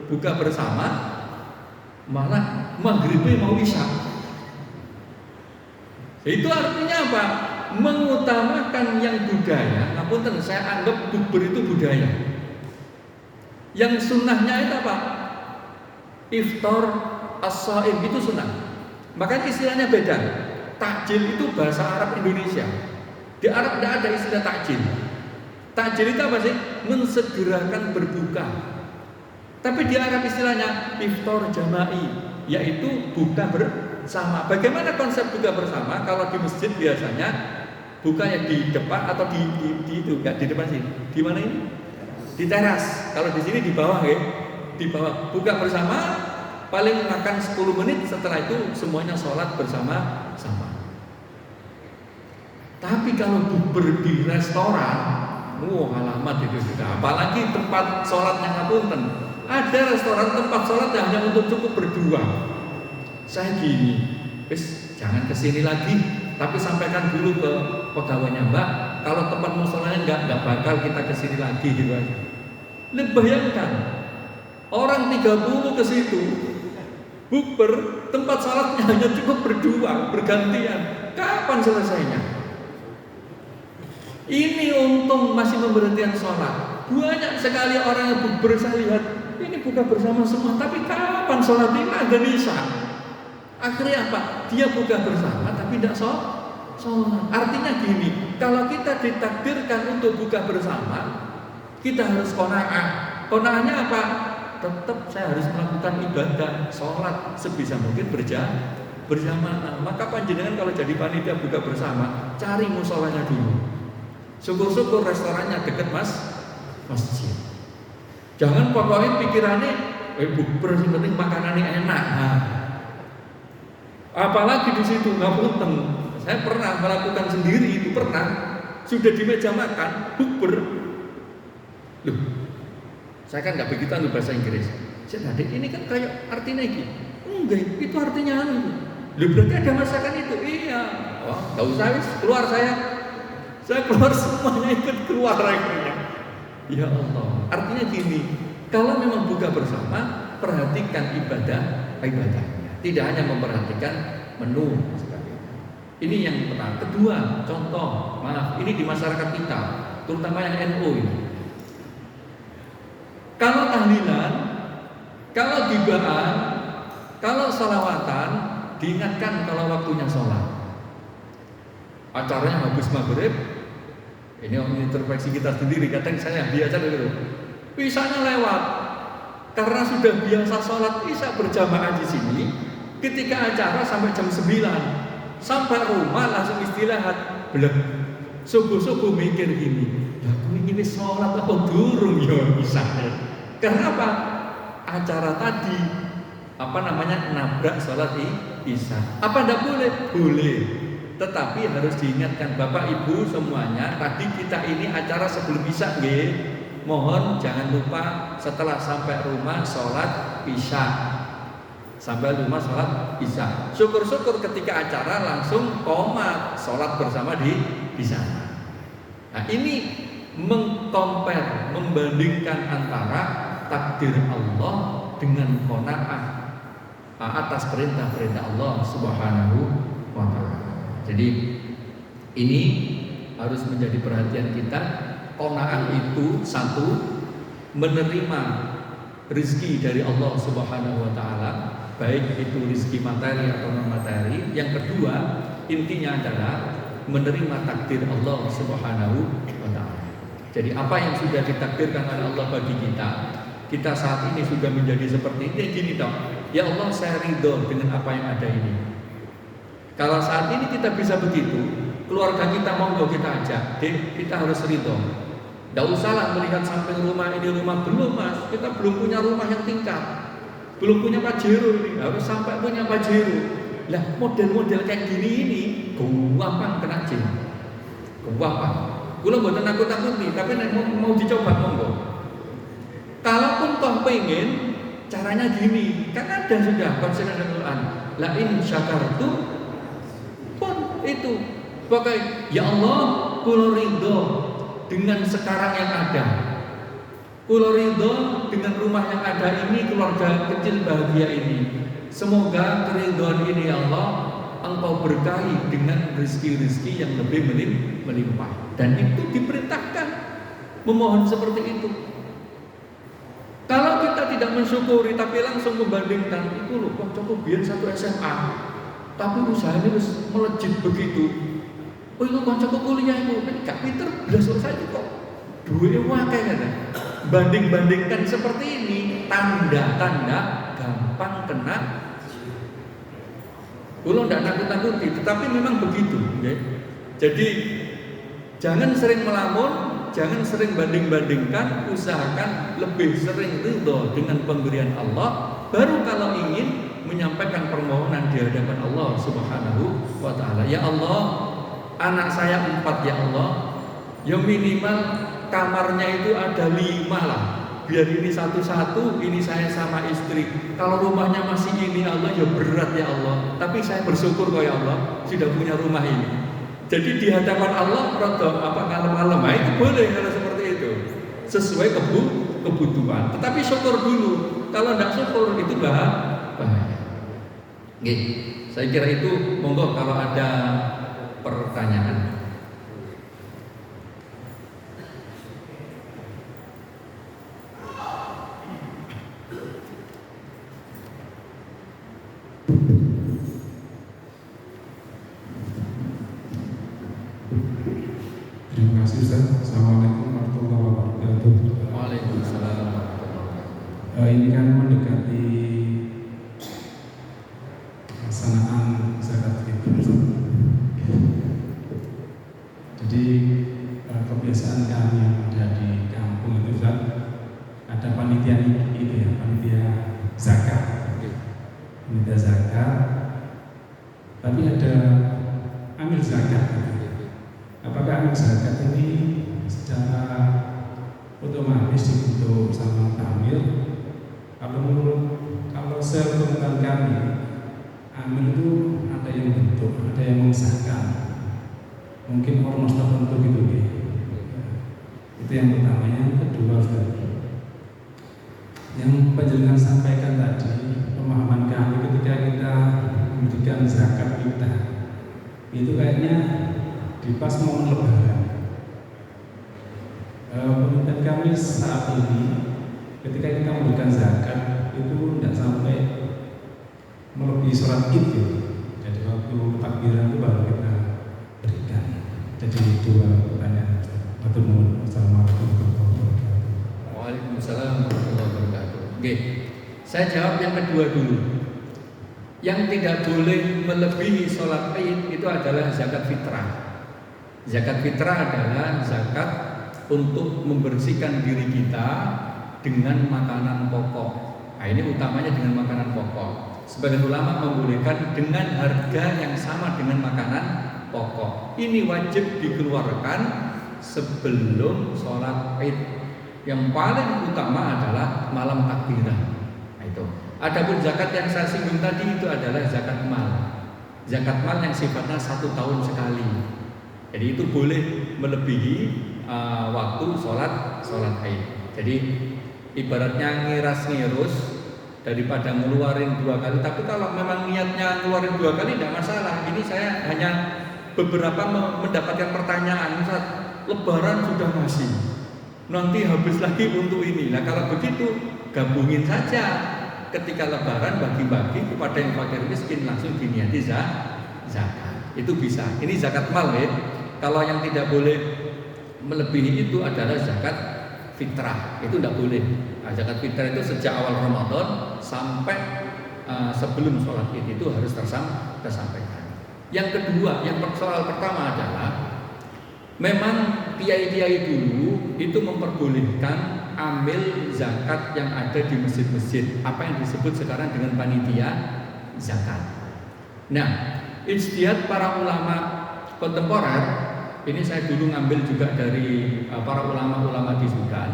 buka bersama, malah maghribnya mau isya. Itu artinya apa? Mengutamakan yang budaya. Namun saya anggap bukber itu budaya. Yang sunnahnya itu apa? Iftar as-shaim itu sunnah. Makanya istilahnya beda. Takjil itu bahasa Arab Indonesia. Di Arab tidak ada istilah takjil. Takjil itu apa sih? Mensegerakan berbuka. Tapi di Arab istilahnya iftar jama'i, yaitu buka bersama. Bagaimana konsep buka bersama? Kalau di masjid biasanya buka yang di depan atau di itu, enggak di depan sih. Di mana ini? Di teras. Kalau di sini di bawah ya. Di bawah buka bersama, paling makan 10 menit, setelah itu semuanya sholat bersama-sama. Tapi kalau bukber di restoran, alamat itu juga. Apalagi tempat sholatnya ngapunten. Ada restoran tempat sholat hanya untuk cukup berdua. Saya gini, jangan kesini lagi, tapi sampaikan dulu ke pegawainya, Mbak, kalau tempat musholanya nggak bakal kita kesini lagi gitu aja. Bayangkan, orang 30 ke situ, bukber, tempat sholatnya hanya cukup berdua, bergantian. Kapan selesainya? Ini untung masih pemberhentian sholat. Banyak sekali orang yang bukber, saya lihat ini buka bersama semua, tapi kapan sholat ini ada isya? Akhirnya apa? Dia buka bersama tapi tidak sholat. Artinya gini, kalau kita ditakdirkan untuk buka bersama, kita harus qanaah. Qanaahnya apa? Tetap saya harus melakukan ibadah, sholat sebisa mungkin berjamaah. Maka panjenengan kalau jadi panitia buka bersama, cari musholanya dulu. Syukur-syukur restorannya dekat masjid. Jangan pokoknya pikirannya, bukber sing penting makanannya enak. Nah, apalagi di situ ngapunten. Saya pernah melakukan sendiri itu, sudah di meja makan bukber. Loh, saya kan nggak begitu bahasa Inggris. Saya tadi ini kan kayak artinya gini. Enggak, itu artinya Loh, berarti ada masakan itu. Iya. Wah, nggak usah keluar saya keluar, semuanya ikut keluar akhirnya. Ya Allah. Artinya gini, kalau memang buka bersama, perhatikan ibadahnya. Tidak hanya memperhatikan menu. Ini yang pertama. Kedua, contoh, ini di masyarakat kita, terutama yang NU ini. Kalau tahlilan, kalau gibaan, kalau sholawatan, diingatkan kalau waktunya sholat. Acaranya habis maghrib. Ini introspeksi kita sendiri, kadang saya biasa dulu. Isanya lewat, karena sudah biasa sholat isya berjamaah di sini. Ketika acara sampai jam 9, sampai rumah langsung istirahat. Belum subuh mikir gini, aku ini sholat apa durung ya isya. Karena apa? Acara tadi nabrak sholat isya. Apa ndak boleh? Boleh. Tetapi harus diingatkan Bapak Ibu semuanya, tadi kita ini acara sebelum isya nggih. Mohon jangan lupa setelah sampai rumah sholat isya. Sampai rumah sholat isya. Syukur-syukur ketika acara langsung qomat sholat bersama di sana. Nah, ini membandingkan antara takdir Allah dengan qanaah atas perintah-perintah Allah Subhanahu wa ta'ala. Jadi ini harus menjadi perhatian kita. Qanaah itu satu, menerima rezeki dari Allah Subhanahu wa ta'ala, baik itu rezeki materi atau non materi. Yang kedua, intinya adalah menerima takdir Allah Subhanahu wa ta'ala. Jadi apa yang sudah ditakdirkan oleh Allah bagi kita saat ini sudah menjadi seperti ini. Gini dong, ya Allah, saya ridho dengan apa yang ada ini. Kalau saat ini kita bisa begitu, keluarga kita monggo kita ajak, kita harus ridho. Tidak usahlah melihat samping rumah ini rumah, belum mas, kita belum punya rumah yang tingkat, belum punya pajero ini, harus sampai punya pajero. Lah model-model kayak gini ini, gampang kena jin, gampang. Kulo mboten takut-takuti, tapi mau dicoba monggo. Kalaupun toh pengen, caranya gini, kan ada sudah konsep Al-Quran. La in syakartum itu pakai, ya Allah, kulo ridho dengan sekarang yang ada, kulo ridho dengan rumah yang ada ini, keluarga kecil bahagia ini. Semoga keridhaan ini ya Allah Engkau berkahi dengan rezeki-rezeki yang lebih melimpah. Dan itu diperintahkan memohon seperti itu. Kalau kita tidak mensyukuri tapi langsung membandingkan, itu loh kok cukup biar satu SMA, tapi usahanya harus melejit begitu. Oh itu kancaku kuliah itu, gak pinter, udah selesai kok. Duitnya wakai kan? Banding-bandingkan seperti ini, tanda-tanda gampang kena. Kulo tidak nakut-nakuti, tetapi memang begitu. Okay? Jadi jangan sering melamun, jangan sering banding-bandingkan, usahakan lebih sering ridho dengan pemberian Allah. Baru kalau ingin menyampaikan permohonan di hadapan Allah Subhanahu wa ta'ala. Ya Allah, anak saya 4 ya Allah, ya minimal kamarnya itu ada 5 lah. Biar ini satu-satu, ini saya sama istri. Kalau rumahnya masih ini Allah, ya berat ya Allah. Tapi saya bersyukur kok ya Allah sudah punya rumah ini. Jadi di hadapan Allah ngalem-ngalem, itu boleh kalau seperti itu. Sesuai kebutuhan. Tetapi syukur dulu. Kalau tidak syukur itu bahaya. Saya kira itu, monggo kalau ada pertanyaan. Terima kasih Ustaz. Assalamualaikum warahmatullahi wabarakatuh. Waalaikumsalam. Ini kan mendekati pelaksanaan zakat fitrah. Jadi kebiasaan kami yang ada di kampung itu Ustaz, ada panitia itu ya, panitia zakat. Panitia zakat. Tapi ada amil zakat. Apakah amil zakat ini secara otomatis dibentuk sama tamil? Kalau sepengetahuan kami, amil itu ada yang bentuk, ada yang mengesahkan. Mungkin ormas tertentu gitu ya. Itu yang pertama. Yang kedua, yang penjelasan sampaikan tadi, pemahaman kami ketika kita memberikan zakat kita, itu kayaknya di pas momen lebaran. Penelitian kami saat ini, ketika kita memberikan zakat itu tidak sampai melebihi sholat id ya. Jadi waktu takbiran itu baru kita berikan. Jadi dua pertanyaan. Assalamualaikum warahmatullahi wabarakatuh. Waalaikumsalam warahmatullahi wabarakatuh. Oke, saya jawab yang kedua dulu. Yang tidak boleh melebihi sholat id itu adalah zakat fitrah. Zakat fitrah adalah zakat untuk membersihkan diri kita dengan makanan pokok. Nah, ini utamanya dengan makanan pokok. Sebagian ulama membolehkan dengan harga yang sama dengan makanan pokok. Ini wajib dikeluarkan sebelum sholat id. Yang paling utama adalah malam takbiran. Nah, itu. Adapun zakat yang saya singgung tadi itu adalah zakat mal. Zakat mal yang sifatnya 1 tahun sekali. Jadi itu boleh melebihi waktu sholat id. Jadi ibaratnya ngiras-ngirus daripada ngeluarin 2 kali. Tapi kalau memang niatnya ngeluarin 2 kali tidak masalah. Ini saya hanya beberapa mendapatkan pertanyaan, Ustaz, lebaran sudah ngasih, nanti habis lagi untuk ini. Nah kalau begitu gabungin saja. Ketika lebaran bagi-bagi kepada yang fakir miskin, langsung diniati zakat. Itu bisa. Ini zakat mal ya. Kalau yang tidak boleh melebihi itu adalah zakat fitrah. Itu tidak boleh. Nah, zakat fitrah itu sejak awal Ramadan sampai sebelum sholat id itu harus tersampaikan. Yang kedua, yang soal pertama adalah memang kiai-kiai dulu itu memperbolehkan ambil zakat yang ada di masjid-masjid, apa yang disebut sekarang dengan panitia zakat. Nah, ijtihad para ulama kontemporer, ini saya dulu ngambil juga dari para ulama-ulama di Sudan,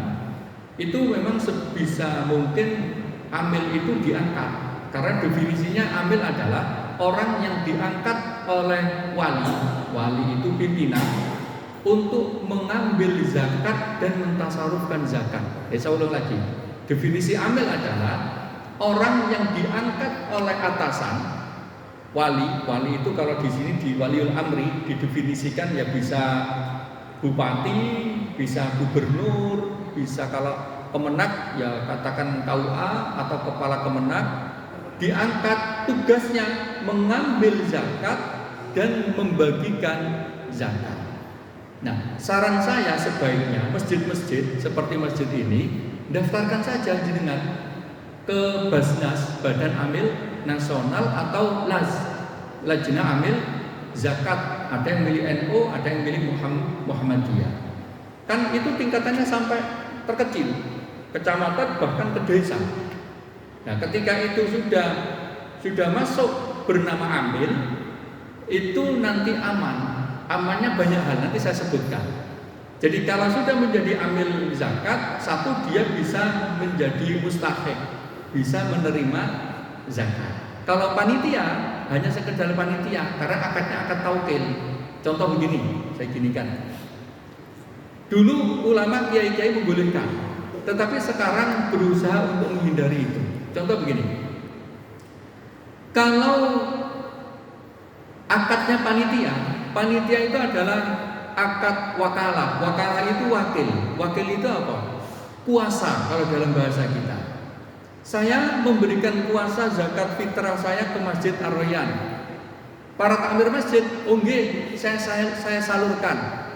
itu memang sebisa mungkin amil itu diangkat, karena definisinya amil adalah orang yang diangkat oleh wali itu pimpinan untuk mengambil zakat dan mentasarufkan zakat. Saya ulang lagi. Definisi amil adalah orang yang diangkat oleh atasan. Wali itu kalau di sini di waliul amri didefinisikan ya bisa bupati, bisa gubernur, bisa kalau kemenak ya katakan KUA atau kepala kemenak, diangkat tugasnya mengambil zakat dan membagikan zakat. Nah, saran saya sebaiknya masjid-masjid seperti masjid ini daftarkan saja dengan ke Basnas, Badan Amil Nasional atau Lajnah Amil Zakat. Ada yang milik NU, ada yang milik Muhammadiyah. Kan itu tingkatannya sampai terkecil, kecamatan bahkan ke desa. Nah, ketika itu sudah masuk bernama amil, itu nanti aman. Amannya banyak hal, nanti saya sebutkan. Jadi kalau sudah menjadi amil zakat, satu dia bisa menjadi mustahik, bisa menerima zakat. Kalau panitia hanya sekedar panitia, karena akadnya akad taukil. Contoh begini, saya ginikan. Dulu ulama kiai-kiai membolehkan, tetapi sekarang berusaha untuk menghindari itu. Contoh begini, kalau akadnya panitia itu adalah akad wakalah. Wakalah itu wakil. Wakil itu apa? Kuasa kalau dalam bahasa kita. Saya memberikan kuasa zakat fitrah saya ke Masjid Ar-Royan. Para takmir masjid, saya salurkan.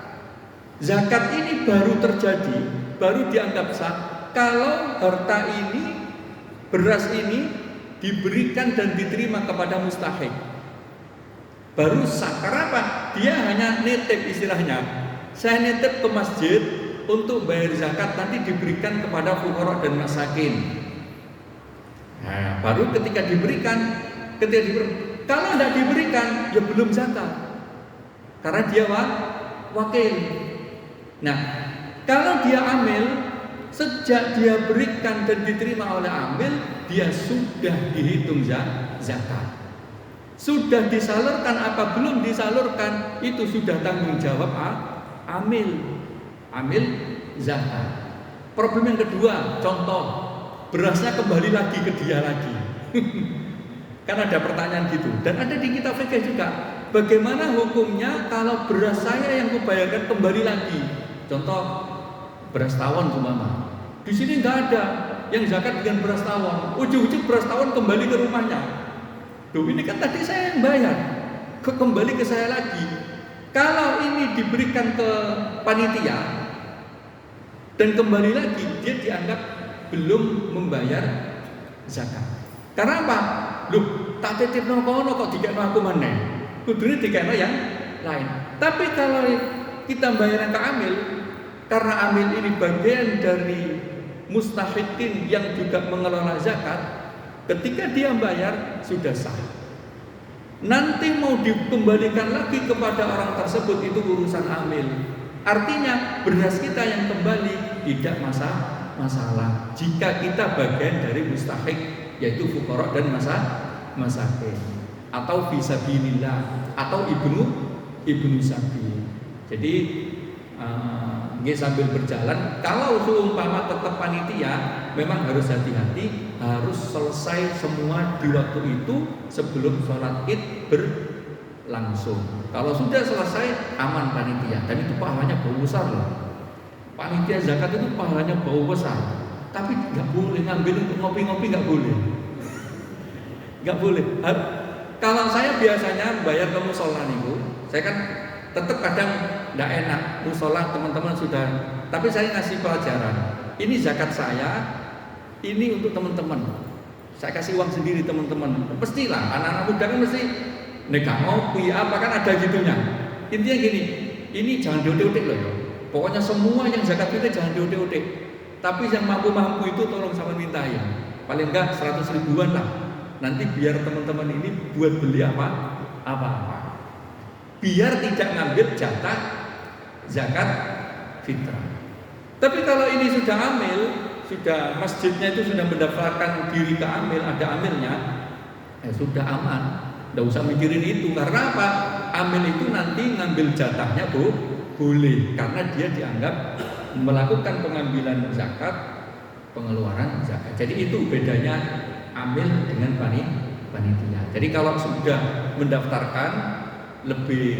Zakat ini baru terjadi, baru dianggap sah kalau harta ini, beras ini diberikan dan diterima kepada mustahik. Baru sah. Karena apa? Dia hanya nitip istilahnya. Saya nitip ke masjid untuk bayar zakat, nanti diberikan kepada fuqara dan masakin. Nah, baru ketika diberikan, kalau tidak diberikan, ya belum zakat. Karena dia wakil. Nah, kalau dia amil, sejak dia berikan dan diterima oleh amil, dia sudah dihitung zakat. Sudah disalurkan apa belum disalurkan, itu sudah tanggung jawab amil zakat. Problem yang kedua, contoh berasnya kembali lagi ke dia lagi. Kan ada pertanyaan gitu, dan ada di kitab fikih juga. Bagaimana hukumnya kalau beras saya yang kubayarkan kembali lagi? Contoh beras tawon umpama. Di sini nggak ada yang zakat dengan beras tawon. Ujung-ujung beras tawon kembali ke rumahnya. Duh, ini kan tadi saya yang bayar, kembali ke saya lagi. Kalau ini diberikan ke panitia dan kembali lagi, dia dianggap belum membayar zakat. Karena apa? Loh, tak titip kono kok dikekno aku maneh. Kudune dikekno yang lain. Tapi kalau kita bayar ke amil, karena amil ini bagian dari mustahikin yang juga mengelola zakat, ketika dia bayar sudah sah. Nanti mau dikembalikan lagi kepada orang tersebut itu urusan amil. Artinya beras kita yang kembali tidak masalah jika kita bagian dari mustahik, yaitu fuqara dan masakin, atau fisabilillah, atau ibnu sabil. Jadi sambil berjalan, kalau seumpama tetap panitia, memang harus hati-hati, harus selesai semua di waktu itu sebelum sholat id berlangsung. Kalau sudah selesai, aman panitia, dan itu pahalanya bau besar loh. Panitia zakat itu pahalanya bau besar, tapi nggak boleh ngambil untuk ngopi-ngopi, nggak boleh, nggak boleh. Kalau saya biasanya bayar ke musola nih, saya kan tetap kadang tidak enak, musola teman-teman sudah, tapi saya ngasih pelajaran. Ini zakat saya, ini untuk teman-teman. Saya kasih uang sendiri teman-teman. Pastilah anak-anak muda kan mesti nggak ngopi apa kan ada gitunya. Intinya gini, ini jangan diotek-otek loh ya. Pokoknya semua yang zakat itu jangan diotek-otek. Tapi yang mampu-mampu itu tolong sama mintain. Paling enggak 100 ribuan lah. Nanti biar teman-teman ini buat beli apa-apa. Biar tidak ngambil jatah zakat fitrah. Tapi kalau ini sudah amil, sudah masjidnya itu sudah mendaftarkan diri ke amil, ada amilnya, sudah aman. Tidak usah mikirin itu. Karena apa? Amil itu nanti ngambil jatahnya boleh, karena dia dianggap melakukan pengambilan zakat, pengeluaran zakat. Jadi itu bedanya amil dengan panitia. Jadi kalau sudah mendaftarkan lebih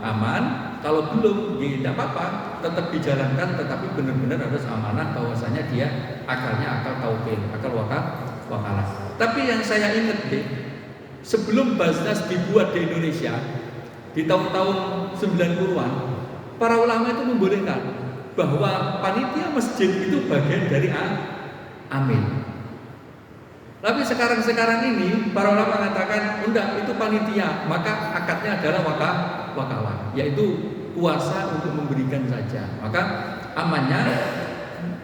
aman. Kalau belum, ya tidak apa-apa, tetap dijalankan, tetapi benar-benar harus amanah bahwasanya dia akalnya akal taukil, akal wakalah. Tapi yang saya ingat sebelum Basnas dibuat di Indonesia di tahun-tahun 90-an, para ulama itu membolehkan bahwa panitia masjid itu bagian dari amil. Tapi sekarang ini para ulama mengatakan enggak, itu panitia, maka akadnya adalah wakalah, yaitu kuasa untuk memberikan saja. Maka amannya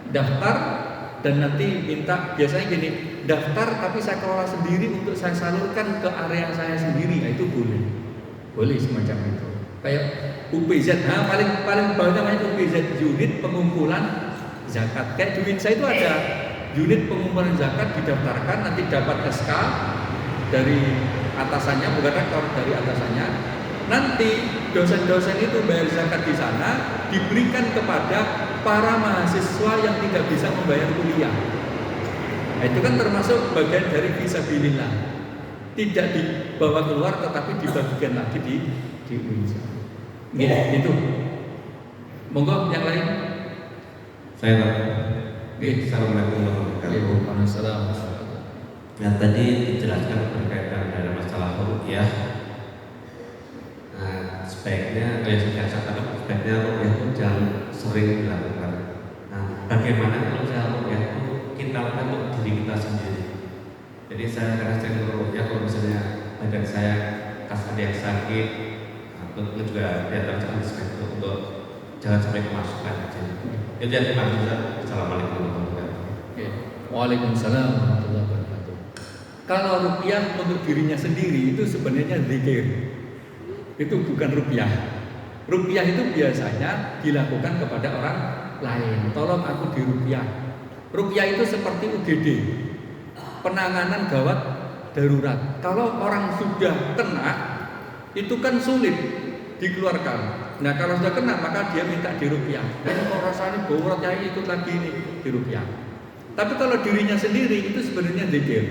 daftar dan nanti minta, biasanya gini, daftar tapi saya kelola sendiri untuk saya salurkan ke area saya sendiri. Nah, itu boleh semacam itu. Kayak UPZ, nah paling banyak namanya UPZ, unit pengumpulan zakat. Kayak di Winsa itu ada unit pengumpulan zakat, didaftarkan, nanti dapat SK dari atasannya, bukan rektor, dari atasannya. Nanti dosen-dosen itu bayar zakat di sana, diberikan kepada para mahasiswa yang tidak bisa membayar kuliah. Nah, itu kan termasuk bagian dari fisabilillah. Tidak dibawa keluar, tetapi dibagikan lagi di Winsa. Gitu. Monggo yang lain. Saya Assalamualaikum warahmatullahi wabarakatuh. Nah, tadi dijelaskan berkaitan dengan masalah ruqyah. Nah, sebaiknya ruqyah itu jangan sering dilakukan. Nah, bagaimana kalau saya ruqyah itu kita lakukan untuk diri kita sendiri. Jadi saya kadang sering ruqyah kalau misalnya badan saya ada yang sakit, atau juga diantaranya untuk jangan sampai kemasukan. Itu yang dimaksud. Assalamualaikum warahmatullahi wabarakatuh. Waalaikumsalam warahmatullahi wabarakatuh. Kalau ruqyah untuk dirinya sendiri itu sebenarnya zikir. Itu bukan ruqyah. Ruqyah itu biasanya dilakukan kepada orang lain. Tolong aku diruqyah. Ruqyah itu seperti UGD, penanganan gawat darurat. Kalau orang sudah kena, itu kan sulit dikeluarkan. Nah, kalau sudah kena maka dia minta diruqyah. Dan kalau rasanya baurat ya ikut lagi ini diruqyah. Tapi kalau dirinya sendiri itu sebenarnya zikir.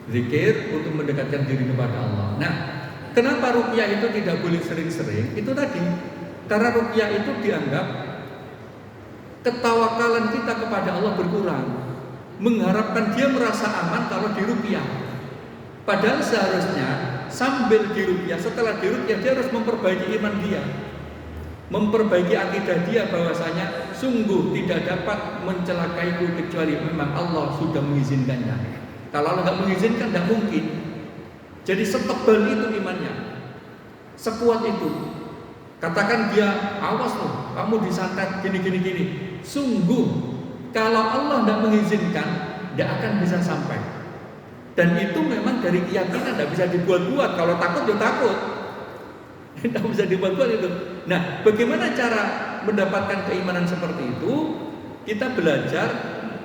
Zikir untuk mendekatkan diri kepada Allah. Nah, kenapa ruqyah itu tidak boleh sering-sering? Itu tadi. Karena ruqyah itu dianggap ketawakalan kita kepada Allah berkurang. Mengharapkan dia merasa aman kalau diruqyah. Padahal seharusnya sambil diruqyah, setelah diruqyah dia harus memperbaiki iman dia, memperbaiki akidah dia bahwasanya sungguh tidak dapat mencelakaiku kecuali memang Allah sudah mengizinkannya. Kalau Allah nggak mengizinkan tidak mungkin. Jadi setebal itu imannya, sekuat itu. Katakan dia, awas loh, kamu disantet gini. Sungguh kalau Allah tidak mengizinkan tidak akan bisa sampai. Dan itu memang dari keyakinan, tidak bisa dibuat-buat. Kalau takut ya takut, tidak bisa dibuat-buat itu. Nah, bagaimana cara mendapatkan keimanan seperti itu? Kita belajar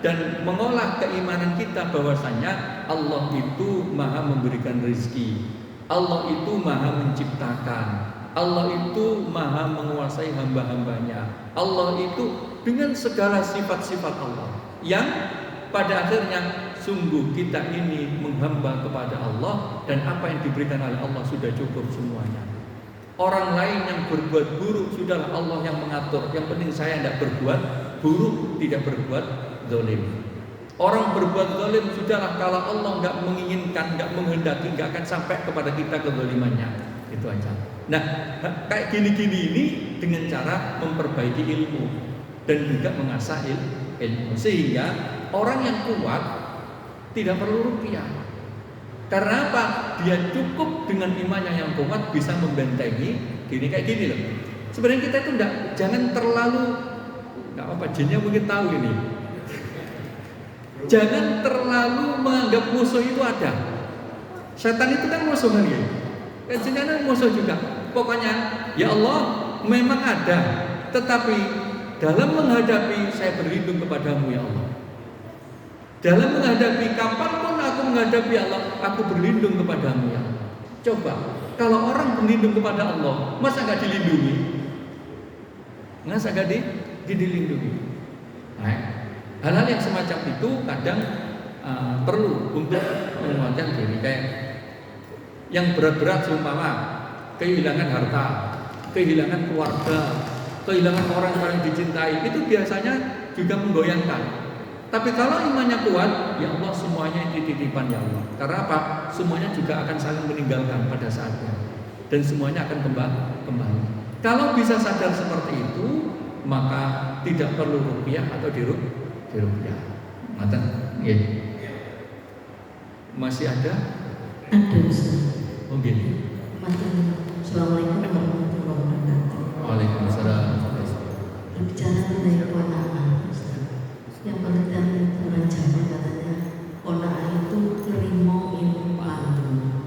dan mengolah keimanan kita bahwasanya Allah itu maha memberikan rezeki, Allah itu maha menciptakan, Allah itu maha menguasai hamba-hambanya. Allah itu dengan segala sifat-sifat Allah yang pada akhirnya sungguh kita ini menghamba kepada Allah, dan apa yang diberikan oleh Allah sudah cukup semuanya. Orang lain yang berbuat buruk sudahlah Allah yang mengatur. Yang penting saya tidak berbuat buruk, tidak berbuat zalim. Orang berbuat zalim sudahlah, kalau Allah nggak menginginkan, nggak menghendaki, nggak akan sampai kepada kita kezalimannya. Itu aja. Nah, kayak gini-gini ini dengan cara memperbaiki ilmu dan juga mengasah ilmu, sehingga orang yang kuat tidak perlu ruqyah. Karena apa? Dia cukup dengan imannya yang kuat bisa membentengi kayak gini loh. Sebenarnya kita itu jangan terlalu, nggak apa, jinnya mungkin tahu ini. Jangan terlalu menganggap musuh itu ada. Setan itu kan musuh kan ya. Jinnya kan musuh juga. Pokoknya ya Allah memang ada, tetapi dalam menghadapi saya berlindung kepadamu ya Allah. Dalam menghadapi kapanpun aku menghadapi Allah, aku berlindung kepadamu ya Allah. Coba, kalau orang berlindung kepada Allah, masa gak dilindungi? Masa gak dilindungi? Nah, hal-hal yang semacam itu kadang perlu untuk menguatkan diri. Kayak yang berat-berat seumpama kehilangan harta, kehilangan keluarga, kehilangan orang yang paling dicintai, itu biasanya juga menggoyangkan. Tapi kalau imannya kuat, ya Allah semuanya titipan ya Allah. Karena apa? Semuanya juga akan saling meninggalkan pada saatnya, dan semuanya akan kembali. Kalau bisa sadar seperti itu, maka tidak perlu ruqyah atau diruqyah. Matan, ya. Masih ada? Ada Ustaz. Oh gini. Assalamualaikum warahmatullahi wabarakatuh. Waalaikumsalam. berbicara mengenai kona'ah, Ustaz. Yang penelitian orang Jawa katanya kona'ah itu nerimo ilmu pantun.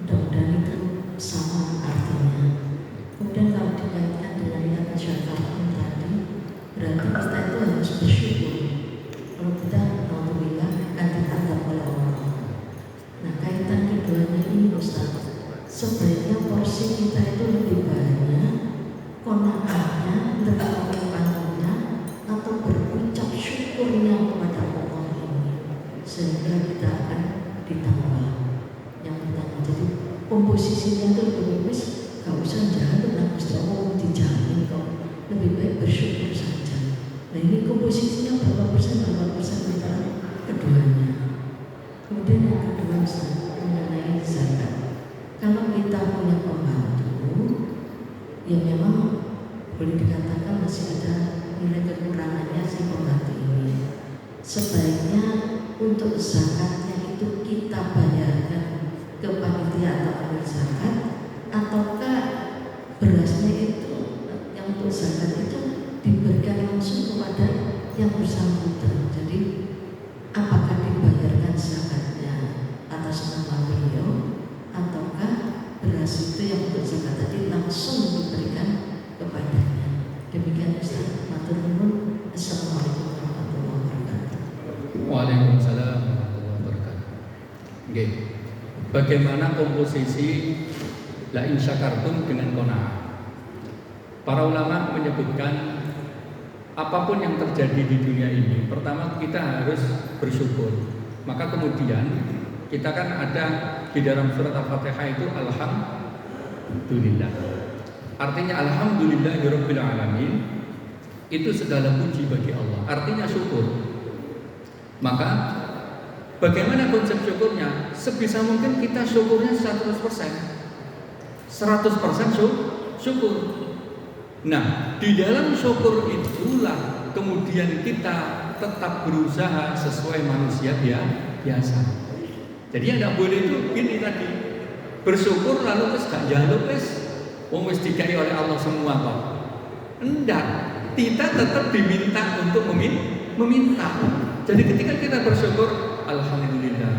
Mudah-mudahan itu sama artinya. Kemudian kalau dikaitkan dengan yang syakaratum tadi, berarti kita itu harus bersyukur. Kalau kita alhamdulillah akan dianggap oleh Allah. Nah, kaitan keduanya ini Ustaz, sebaiknya porsi kita itu lebih banyak kona'ahnya, lebih pantunnya, atau berucap syukurnya kepada Allah ini, sehingga kita akan ditambah yang pertama. Jadi komposisinya itu lebih bagus, gak usah jahat dengan Gusti Allah dijamin kok, lebih baik bersyukur saja. Nah, ini komposisinya berapa persen antara keduanya. Kemudian yang kedua mengenai zakat. Kalau kita punya pembantu, ya memang boleh dikatakan masih ada nilai kekurangannya si pembantu ini. Sebaiknya untuk zakatnya itu kita bayarkan ke panitia atau amil zakat, ataukah berasnya itu yang untuk zakat itu diberikan langsung kepada yang bersangkutan. Jadi apakah dibayarkan zakatnya atas nama beliau, ataukah beras itu yang untuk zakat tadi langsung diberikan kepadanya. Demikian Ustaz. Matur nuwun. Assalamualaikum warahmatullahi wabarakatuh. Waalaikumsalam warahmatullahi wabarakatuh. Oke. Bagaimana komposisi la in syakartum dengan qanaah? Para ulama menyebutkan apapun yang terjadi di dunia ini, pertama kita harus bersyukur. Maka kemudian kita kan ada di dalam surat Al-Fatihah itu alhamdulillah. Artinya alhamdulillahirabbil alamin, itu segala puji bagi Allah. Artinya syukur. Maka bagaimana konsep syukurnya? Sebisa mungkin kita syukurnya 100%. 100% syukur. Nah, di dalam syukur itulah kemudian kita tetap berusaha sesuai manusia biasa. Jadi tidak boleh itu gini tadi, bersyukur lalu terus gak jaluk wis dikai oleh Allah semua kok. Enggak, kita tetap diminta untuk meminta. Jadi ketika kita bersyukur, alhamdulillah.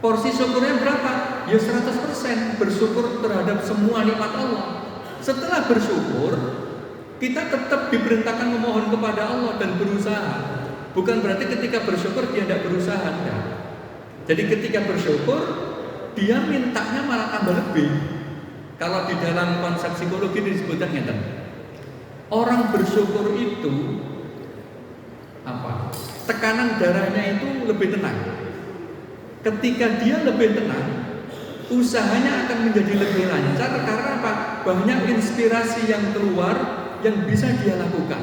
Porsi syukurnya berapa? Ya 100% bersyukur terhadap semua nikmat Allah. Setelah bersyukur, kita tetap diperintahkan memohon kepada Allah dan berusaha. Bukan berarti ketika bersyukur dia tidak berusaha, enggak. Jadi ketika bersyukur, dia mintanya malah tambah lebih. Kalau di dalam konsep psikologi disebutkan ngeten. Orang bersyukur itu apa? Tekanan darahnya itu lebih tenang. Ketika dia lebih tenang, usahanya akan menjadi lebih lancar. Karena apa? Banyak inspirasi yang keluar yang bisa dia lakukan.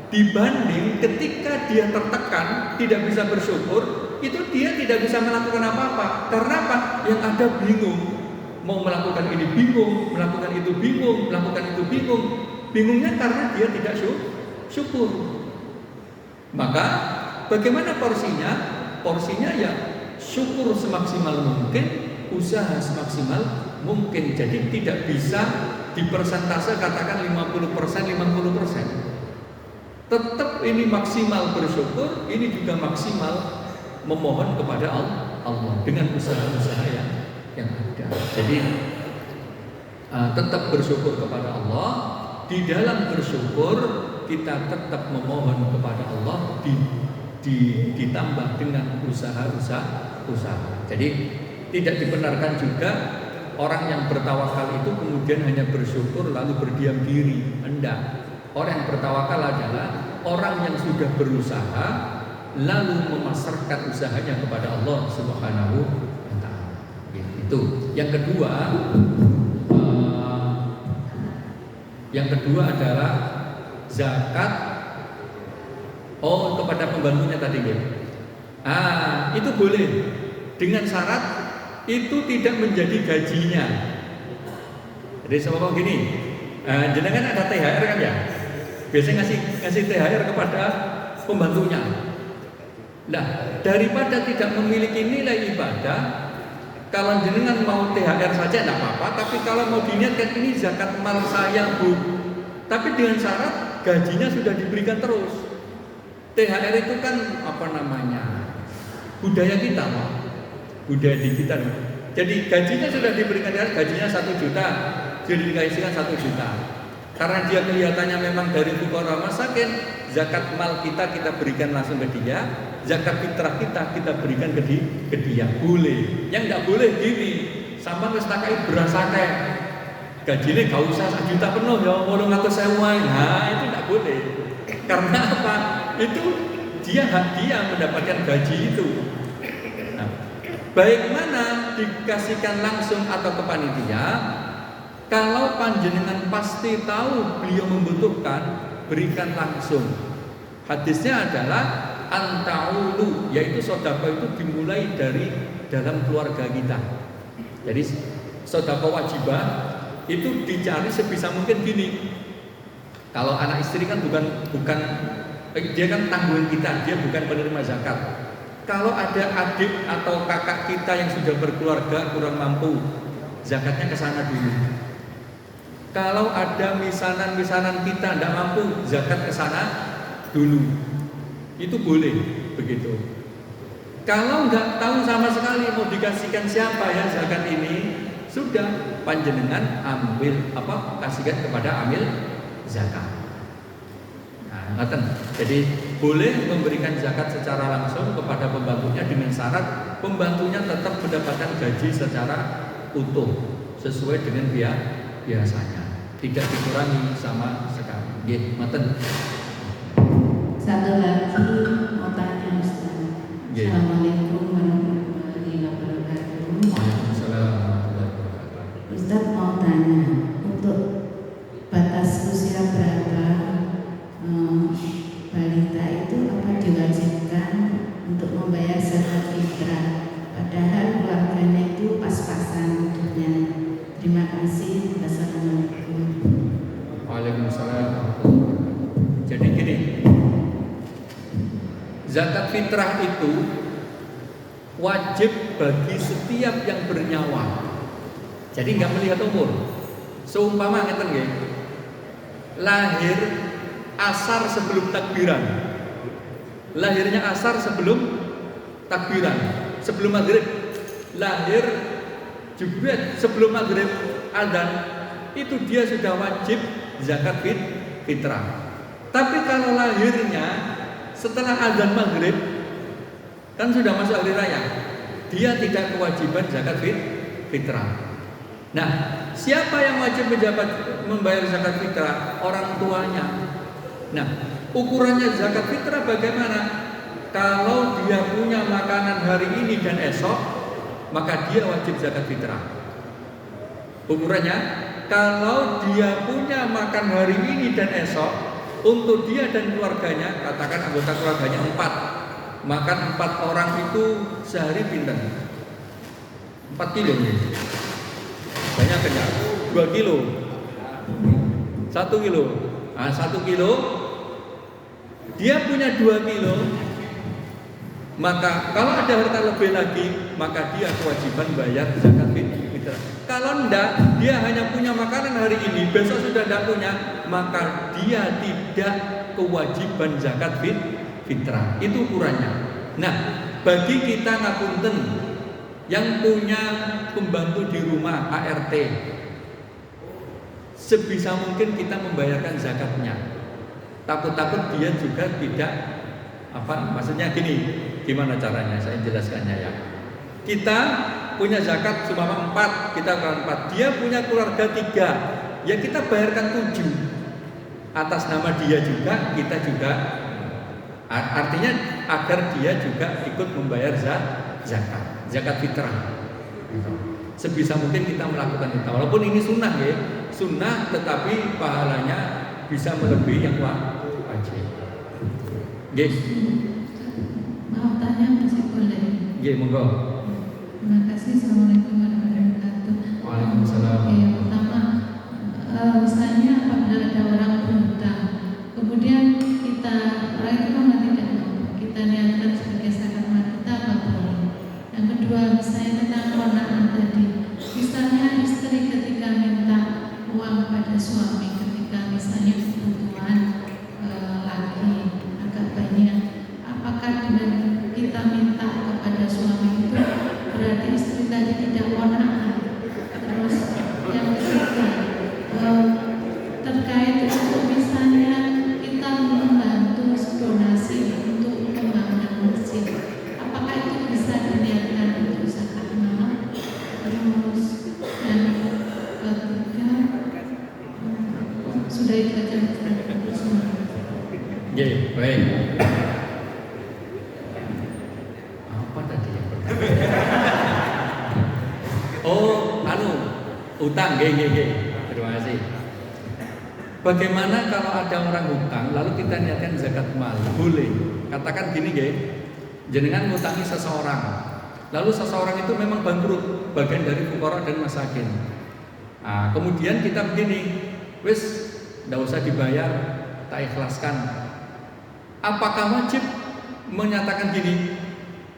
Dibanding ketika dia tertekan, tidak bisa bersyukur, itu dia tidak bisa melakukan apa-apa. Karena apa? Yang ada bingung. Mau melakukan ini bingung, melakukan itu bingung, melakukan itu bingung. Bingungnya karena dia tidak syukur. Maka bagaimana porsinya? Porsinya ya syukur semaksimal mungkin, usaha semaksimal mungkin. Jadi tidak bisa dipersentase katakan 50%, 50%. Tetap ini maksimal bersyukur, ini juga maksimal memohon kepada Allah dengan usaha-usaha yang ada. Jadi tetap bersyukur kepada Allah. Di dalam bersyukur kita tetap memohon kepada Allah ditambah dengan usaha. Jadi tidak dibenarkan juga orang yang bertawakal itu kemudian hanya bersyukur lalu berdiam diri. Enggak. Orang yang bertawakal adalah orang yang sudah berusaha lalu memasarkan usahanya kepada Allah Subhanahu wa ta'ala. Itu. Yang kedua adalah zakat kepada pembantunya tadi ya. Itu boleh dengan syarat itu tidak menjadi gajinya. Jadi sama gini, jenengan ada THR kan ya? Biasanya ngasih THR kepada pembantunya. Nah, daripada tidak memiliki nilai ibadah, kalau jenengan mau THR saja tidak apa-apa, tapi kalau mau diniatkan ini zakat mal saya Bu, tapi dengan syarat gajinya sudah diberikan terus. THR itu kan budaya kita, Pak. Budaya di kita. Jadi gajinya sudah diberikan, gajinya 1 juta, jadi dikasihkan 1 juta. Karena dia kelihatannya memang dari fuqara masakin, zakat mal kita berikan langsung ke dia, zakat fitrah kita berikan ke dia. Boleh. Yang enggak boleh gini, sampai wis takai beras akeh. Gajine gak usah 1 juta penuh ya, 800.000. Nah, itu enggak boleh. Karena apa? Itu dia hak dia mendapatkan gaji itu. Nah, baik mana dikasihkan langsung atau ke panitia. Kalau panjenengan pasti tahu beliau membutuhkan, berikan langsung. Hadisnya adalah antaulu, yaitu sedekah itu dimulai dari dalam keluarga kita. Jadi sedekah wajibah itu dicari sebisa mungkin gini. Kalau anak istri kan bukan dia kan tanggungan kita, dia bukan penerima zakat. Kalau ada adik atau kakak kita yang sudah berkeluarga kurang mampu, zakatnya ke sana dulu. Kalau ada misanan-misanan kita tidak mampu, zakat ke sana dulu. Itu boleh begitu. Kalau nggak tahu sama sekali mau dikasihkan siapa ya zakat ini, sudah panjenengan kasihkan kepada amil zakat. Nah, jadi boleh memberikan zakat secara langsung kepada pembantunya dengan syarat pembantunya tetap mendapatkan gaji secara utuh sesuai dengan biasanya, tidak dikurangi sama sekali. Nggih, ngoten. Satu lagi mau tanya Ustaz. Assalamualaikum warahmatullahi wabarakatuh. Waalaikumsalam warahmatullahi wabarakatuh. Ustaz mau tanya, untuk batas usia berapa balita itu apa diwajibkan untuk membayar zakat fitrah? Padahal keluarganya itu pas-pasan hidupnya. Terima kasih. Wassalamualaikum. Waalaikumsalam. Jadi gini, zakat fitrah itu wajib bagi setiap yang bernyawa. Jadi nggak melihat umur. Seumpama ngeten nggih, lahir asar sebelum takbiran, lahirnya asar sebelum takbiran, sebelum maghrib, lahir Jumat sebelum maghrib adzan, itu dia sudah wajib zakat fitrah. Tapi kalau lahirnya setelah adzan maghrib, kan sudah masuk hari raya, dia tidak kewajiban zakat fitrah. Nah, siapa yang wajib membayar zakat fitrah? Orang tuanya. Nah, ukurannya zakat fitrah bagaimana? Kalau dia punya makanan hari ini dan esok, maka dia wajib zakat fitrah. Ukurannya, kalau dia punya makan hari ini dan esok, untuk dia dan keluarganya, katakan anggota keluarganya 4, makan 4 orang itu sehari pinten? 4 kilo nih. Banyak kenyang. 2 kilo. 1 kilo. Nah, 1 kilo. Dia punya 2 kilo. Maka kalau ada harta lebih lagi, maka dia kewajiban bayar zakat fitrah. Kalau enggak, dia hanya punya makanan hari ini, besok sudah tidak punya, maka dia tidak kewajiban zakat fitrah. Itu ukurannya. Nah, bagi kita ngapunten yang punya pembantu di rumah ART, sebisa mungkin kita membayarkan zakatnya. Takut-takut dia juga tidak maksudnya gini, gimana caranya saya jelaskannya ya. Kita punya zakat seumpama 4, kita kurang 4, dia punya keluarga 3, ya kita bayarkan 7 atas nama dia juga, kita juga, artinya agar dia juga ikut membayar zakat fitrah. Sebisa mungkin kita melakukan itu, walaupun ini sunnah ya, sunnah tetapi pahalanya bisa melebihi yang wajib. Nggih. Mau tanya masih boleh? Nggih, monggo. Terima kasih. Assalamualaikum warahmatullahi wabarakatuh. Waalaikumsalam. Yang pertama, misalnya apabila ada orang berhutang, kemudian orang itu memang tidak mampu, kita niatkan sebagai zakat mal kita, apa boleh? Yang kedua, misalnya tentang kona'an tadi, misalnya istri ketika minta uang pada suami ketika misalnya kebutuhan, Nggih, baik. Apa tadi yang pertama? Oh, utang, nggih. Terima kasih. Bagaimana kalau ada orang hutang lalu kita niatkan zakat mal? Boleh. Katakan gini nggih. Jenengan ngutangi seseorang. Lalu seseorang itu memang bangkrut, bagian dari fuqara dan masakin. Nah, kemudian kita begini, wis ndak usah dibayar, tak ikhlaskan. Apakah wajib menyatakan gini?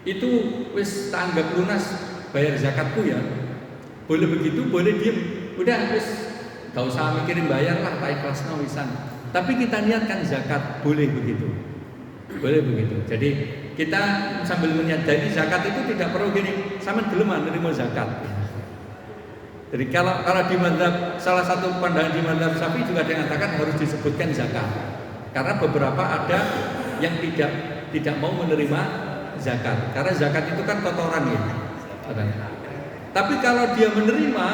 Itu wis tak anggap lunas bayar zakatku ya. Boleh begitu, boleh diem. Udah wis gak usah mikirin bayar lah, tak ikhlasno wisan. Tapi kita niatkan zakat, boleh begitu. Boleh begitu. Jadi kita sambil menyadari zakat itu tidak perlu gini, sama gelem menerima zakat. Jadi kalau di mazhab, salah satu pandangan di mazhab Syafi'i juga dikatakan harus disebutkan zakat. Karena beberapa ada yang tidak mau menerima zakat. Karena zakat itu kan kotoran ya. Tapi kalau dia menerima,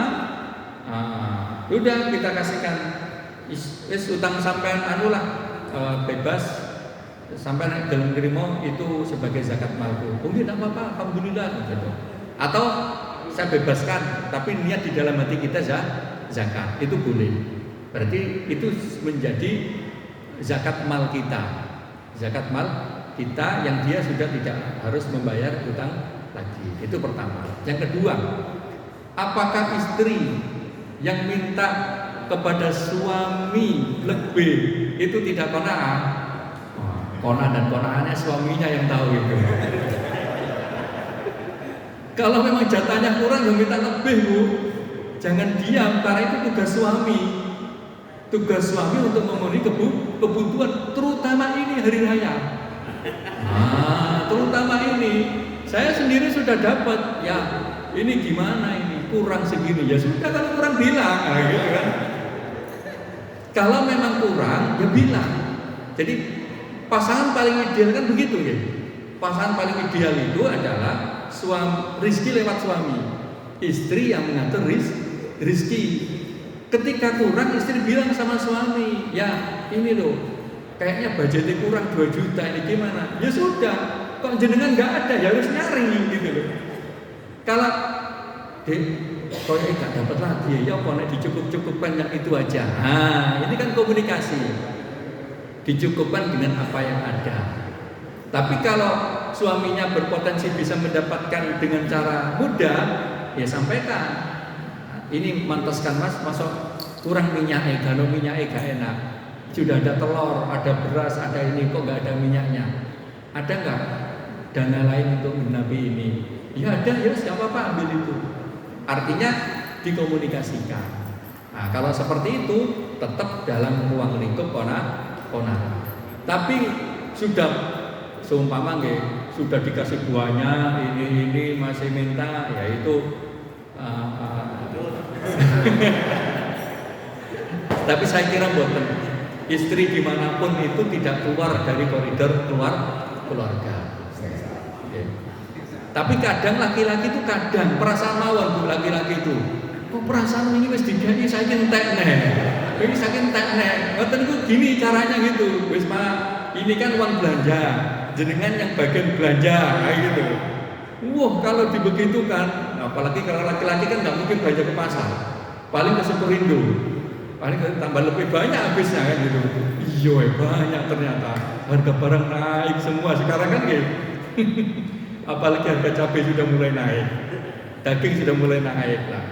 udah kita kasihkan wis utang sampean bebas sampai dalam nerimo itu sebagai zakat malku. Mungkin tidak apa-apa, alhamdulillah gitu. Atau saya bebaskan, tapi niat di dalam hati kita zakat, itu boleh. Berarti itu menjadi zakat mal kita. Zakat mal kita yang dia sudah tidak harus membayar utang lagi. Itu pertama. Yang kedua, apakah istri yang minta kepada suami lebih itu tidak qanaah? Qanaah dan qanaahnya suaminya yang tahu itu. Kalau memang jatahnya kurang ya minta lebih, Bu. Jangan diam, karena itu tugas suami. Tugas suami untuk memenuhi kebutuhan, terutama ini hari raya. Terutama ini. Saya sendiri sudah dapat, ya ini gimana ini, kurang segini. Ya sudah, kalau kurang bilang, gitu kan. Kalau memang kurang, ya bilang. Jadi pasangan paling ideal kan begitu ya. Pasangan paling ideal itu adalah rizki lewat suami, istri yang mengatur rizki. Ketika kurang, istri bilang sama suami, ya ini loh, kayaknya budgetnya kurang 2 juta, ini gimana? Ya sudah, kok jenengan nggak ada, ya harus nyari gitu loh. Kalau kok nggak dapat lagi, ya pokoknya dicukup-cukupkan yang itu aja. Ini kan komunikasi, dicukupkan dengan apa yang ada. Tapi kalau suaminya berpotensi bisa mendapatkan dengan cara mudah, ya sampaikan. Ini mantaskan mas, masuk kurang minyak, kalau minyak gak enak. Sudah ada telur, ada beras, ada ini, kok gak ada minyaknya? Ada nggak dana lain untuk menapi ini? Ya ada, ya siapa apa ambil itu. Artinya dikomunikasikan. Nah, kalau seperti itu tetap dalam ruang lingkup qanaah. Tapi sudah seumpama sudah dikasih buahnya, ini masih minta, ya itu. Tapi saya kira boten, istri dimanapun itu tidak keluar dari koridor keluarga. Tapi kadang laki-laki itu perasaan mawon Bu, laki-laki itu. Kok perasaan ini wis digawe saking entekne. Ini saking entekne. Ngoten niku gini caranya gitu. Wis Pak, ini kan uang belanja. Jenengan yang bagian belanja kayak gitu. Wah, kalau dibegitukan, apalagi kalau laki-laki kan nggak mungkin belanja ke pasar. Paling ke Superindo. Paling tambah lebih banyak habisnya kan gitu. Iya, banyak ternyata. Harga barang naik semua sekarang kan gitu. Apalagi harga cabai sudah mulai naik, daging sudah mulai naik lah.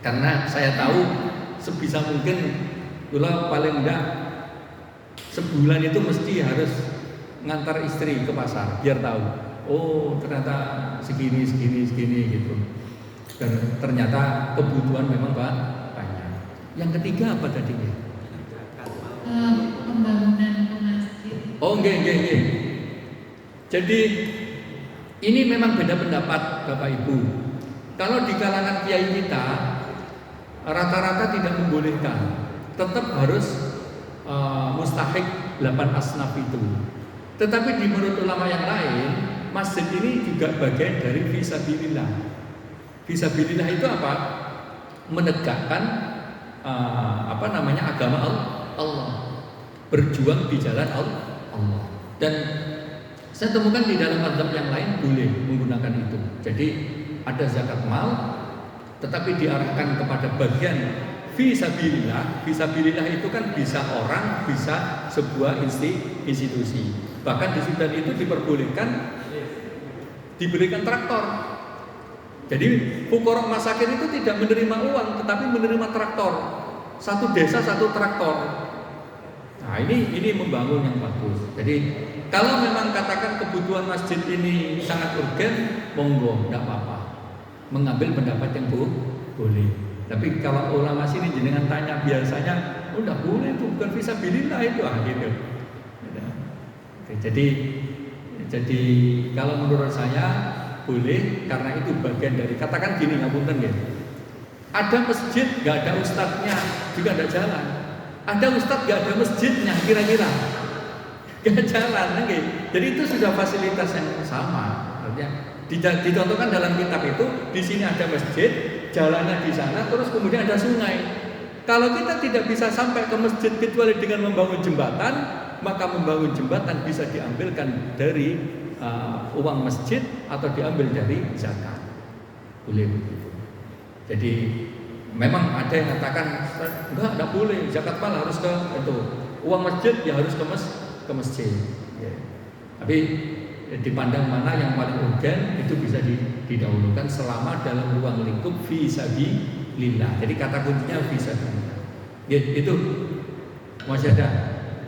Karena saya tahu sebisa mungkin gula paling enggak sebulan itu mesti harus ngantar istri ke pasar biar tahu. Oh ternyata segini gitu. Dan ternyata kebutuhan memang banyak. Yang ketiga apa tadi? Pembangunan masjid. Oh nggih. Jadi ini memang beda pendapat Bapak Ibu. Kalau di kalangan kiai kita rata-rata tidak membolehkan, tetap harus mustahik 8 asnaf itu. Tetapi di menurut ulama yang lain, masjid ini juga bagian dari fisabilillah. Fisabilillah itu apa? Menegakkan agama Allah. berjuang di jalan Allah. Dan saya temukan di dalam mazhab yang lain boleh menggunakan itu. Jadi ada zakat mal, tetapi diarahkan kepada bagian fisabilillah. Fisabilillah itu kan bisa orang, bisa sebuah institusi. Bahkan di Sudan itu diperbolehkan diberikan traktor. Jadi fuqara masakin itu tidak menerima uang, tetapi menerima traktor. Satu desa satu traktor. Nah ini membangun yang bagus. Jadi kalau memang katakan kebutuhan masjid ini sangat urgen, monggo, tidak apa-apa. Mengambil pendapat yang boleh. Tapi kalau ulama sini jenengan tanya biasanya, udah boleh itu bukan fisabilillah itu gitu. Jadi kalau menurut saya boleh karena itu bagian dari katakan gini ngapunten ya. Ada masjid nggak ada ustadznya juga ada jalan. Ada ustadz nggak ada masjidnya kira-kira nggak jalan gitu. Jadi itu sudah fasilitas yang sama. Artinya dicontohkan dalam kitab itu di sini ada masjid, jalannya di sana, terus kemudian ada sungai. Kalau kita tidak bisa sampai ke masjid kecuali dengan membangun jembatan, maka membangun jembatan bisa diambilkan dari uang masjid atau diambil dari zakat. Boleh begitu. Jadi memang ada yang katakan enggak boleh, zakat mal harus ke itu. Uang masjid ya harus ke masjid. Ya. Tapi dipandang mana yang paling urgen itu bisa didahulukan selama dalam ruang lingkup fisabilillah. Jadi kata kuncinya fisabilillah. Ya, itu masih ada.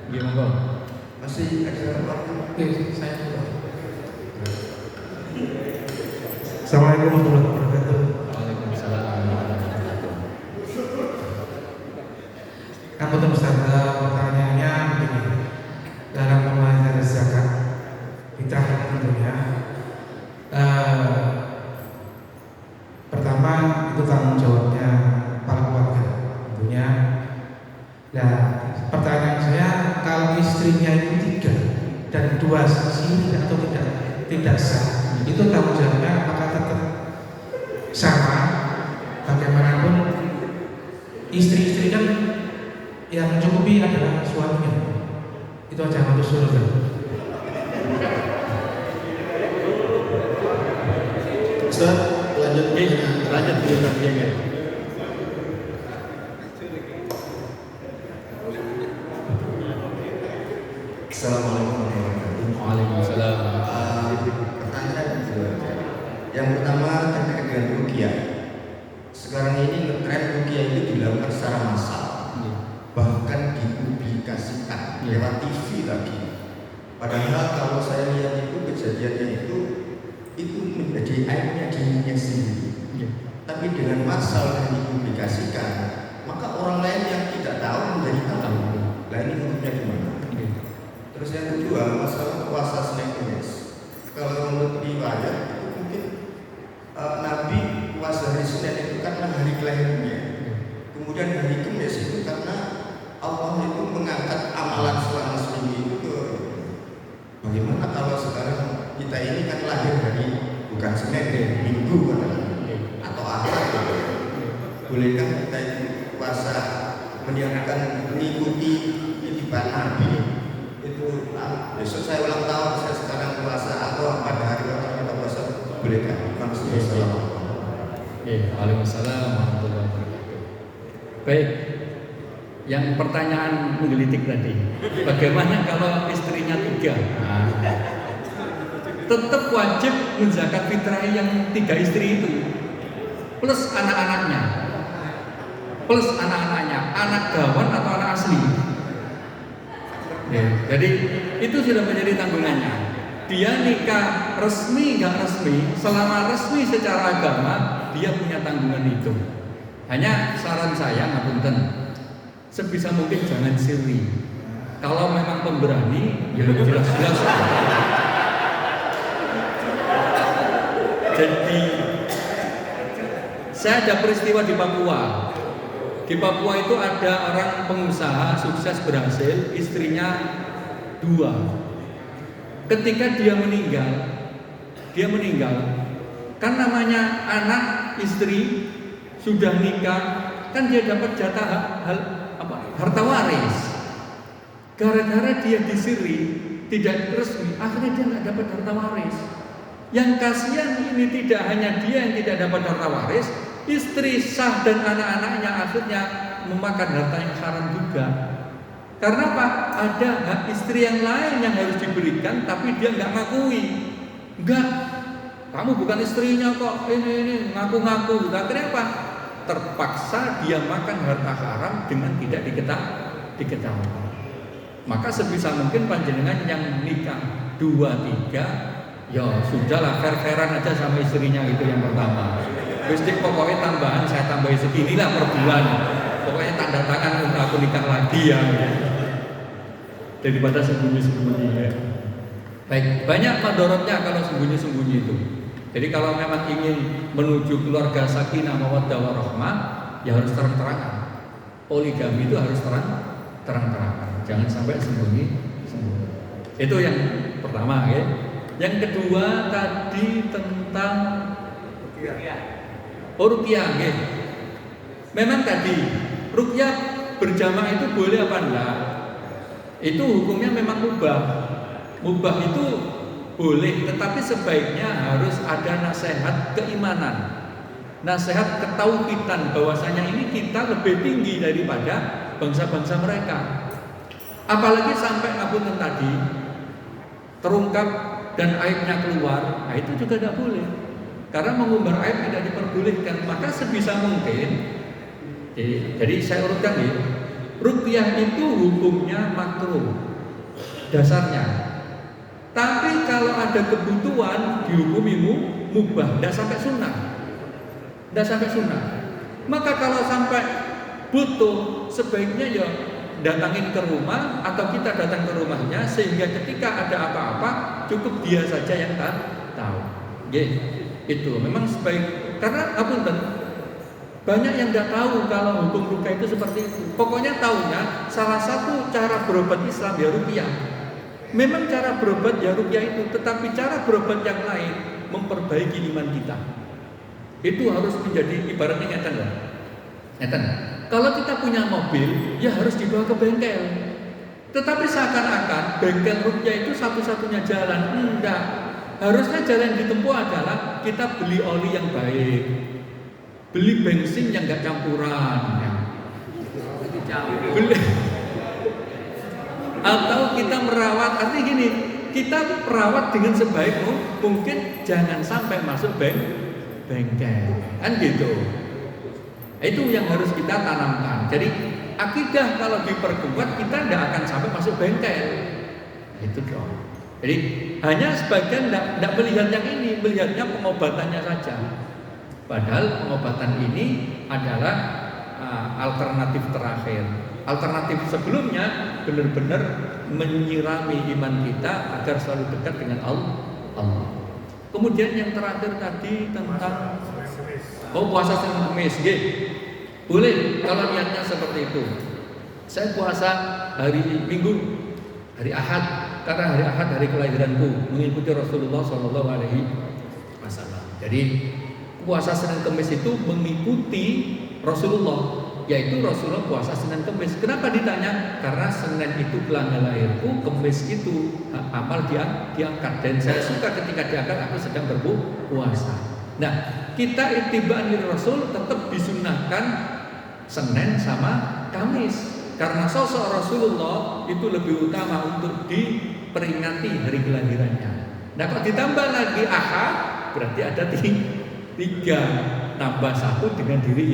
Gimana? Masih ada waktu. Oke, saya coba. Assalamualaikum warahmatullahi wabarakatuh. Waalaikumsalam warahmatullahi wabarakatuh. Apa Ustaz, pertanyaannya begini. Dalam pembahasan zakat fitrah tentunya, pertama itu tanggung jawabnya para keluarga tentunya. Nah, pertanyaan saya, kalau istrinya itu 3 dan 2 saksi atau tidak sah, itu tanggung jawabnya apakah tetap sama? Bagaimanapun istri-istri kan yang mencukupi adalah suaminya. Itu aja untuk surga. Ustaz, lanjut ya. Assalamualaikum warahmatullahi wabarakatuh. Waalaikumsalam. Pertanyaan saya dua. Yang pertama terkait dengan ruqyah. Sekarang ini ngetren ruqyah itu dilakukan secara massal, bahkan dipublikasikan lewat TV lagi. Padahal kalau saya lihat itu kejadiannya itu menjadi aibnya dirinya sendiri. Tapi dengan massal yang dipublikasikan, maka orang lain yang tidak tahu menjadi tahu. Nah ini hukumnya gimana? Terus yang kedua, masalah puasa Senin Kemis. Kalau menurut riwayat itu mungkin Nabi puasa hari Senin itu karena hari kelahirannya. Kemudian hari Kemis itu karena Allah itu mengangkat amalan selama seminggu itu ke. Bagaimana kalau sekarang kita ini kan lahir dari bukan Senin, Minggu atau Ahad? Bolehkah kita itu puasa meniadakan mengikuti titipan Nabi? Itu besok saya ulang tahun, saya sekarang puasa atau pada hari pertama kita puasa, bolehkah? Waalaikumsalam warahmatullahi wabarakatuh. Baik, yang pertanyaan menggelitik tadi, bagaimana kalau istrinya 3? Tetap wajib menzakat fitrah yang 3 istri itu, plus anak-anaknya, anak gawan atau anak asli. Jadi itu sudah menjadi tanggungannya. Dia nikah resmi nggak resmi, selama resmi secara agama dia punya tanggungan itu. Hanya saran saya ngapunten, sebisa mungkin jangan siri. Kalau memang pemberani, ya jelas-jelas. Jadi saya ada peristiwa di Papua. Di Papua itu ada orang pengusaha sukses berhasil, istrinya 2. Ketika dia meninggal, kan namanya anak istri sudah nikah, kan dia dapat jatah harta waris. Gara-gara dia disiri, tidak resmi, akhirnya dia nggak dapat harta waris. Yang kasihan ini tidak hanya dia yang tidak dapat harta waris, istri sah dan anak-anaknya akhirnya memakan harta yang haram juga. Karena apa? Ada hak istri yang lain yang harus diberikan, tapi dia nggak ngakui. Enggak, kamu bukan istrinya kok. Ini ngaku-ngaku. Akhirnya apa? Terpaksa dia makan harta haram dengan tidak diketahui. Maka sebisa mungkin panjenengan yang nikah 2-3, ya sudahlah fair-fairan aja sama istrinya itu yang pertama. Bistik pokoknya tambahan saya tambahin seginilah per bulan. Pokoknya tanda tangan untuk aku nikah lagi ya. Daripada sembunyi-sembunyi ya. Baik, banyak madorotnya kalau sembunyi-sembunyi itu. Jadi kalau memang ingin menuju keluarga sakinah mawaddah warahmah, ya harus terang-terangan. Poligami itu harus terang-terangan. Jangan sampai sembunyi. Itu yang pertama ya. Yang kedua tadi tentang ruqyah ya. Memang tadi ruqyah berjamaah itu boleh apa enggak? Itu hukumnya memang mubah. Mubah itu boleh, tetapi sebaiknya harus ada nasihat keimanan, nasihat ketauhidan bahwasanya ini kita lebih tinggi daripada bangsa-bangsa mereka. Apalagi sampai ngapunten tadi terungkap dan aibnya keluar, nah itu juga tidak boleh. Karena mengumbar aib tidak diperbolehkan. Maka sebisa mungkin, jadi saya urutkan ya, ruqyah itu hukumnya makruh dasarnya. Tapi kalau ada kebutuhan dihukumi mubah, tidak sampai sunnah. Tidak sampai sunnah. Maka kalau sampai butuh, sebaiknya ya datangin ke rumah atau kita datang ke rumahnya, sehingga ketika ada apa-apa cukup dia saja yang tahu. Itu memang sebaik, karena banyak yang tidak tahu kalau hukum ruqyah itu seperti itu. Pokoknya tahunya salah satu cara berobat Islam ya ruqyah. Memang cara berobat ya ruqyah itu, tetapi cara berobat yang lain memperbaiki iman kita. Itu harus menjadi ibaratnya ngeten. Kalau kita punya mobil, ya harus dibawa ke bengkel. Tetapi seakan-akan bengkel ruqyah itu satu-satunya jalan. Enggak. Harusnya jalan yang ditempuh adalah kita beli oli yang baik, beli bensin yang enggak campuran, beli atau kita merawat, artinya gini, kita merawat dengan sebaik mungkin, jangan sampai masuk bengkel, kan gitu. Itu yang harus kita tanamkan. Jadi akidah kalau diperkuat kita tidak akan sampai masuk bengkel. Itu dong. Jadi hanya sebagian tidak melihat yang ini, melihatnya pengobatannya saja. Padahal pengobatan ini adalah alternatif terakhir. Alternatif sebelumnya benar-benar menyirami iman kita agar selalu dekat dengan Allah. Kemudian yang terakhir tadi tentang puasa Senin Kamis, boleh kalau niatnya seperti itu. Saya puasa hari Minggu, hari Ahad, karena hari Ahad hari kelahiranku, mengikuti Rasulullah SAW. Jadi puasa Senin Kamis itu mengikuti Rasulullah, yaitu Rasulullah puasa Senin Kamis. Kenapa ditanya? Karena Senin itu tanggal lahirku, Kamis itu amal diangkat, dan saya suka ketika diangkat aku sedang berpuasa. Nah, kita ittiba'an li Rasul tetap disunnahkan Senin sama Kamis, karena sosok Rasulullah itu lebih utama untuk diperingati hari kelahirannya. Nah, kalau ditambah lagi Ahad, berarti ada 3, tambah 1 dengan diri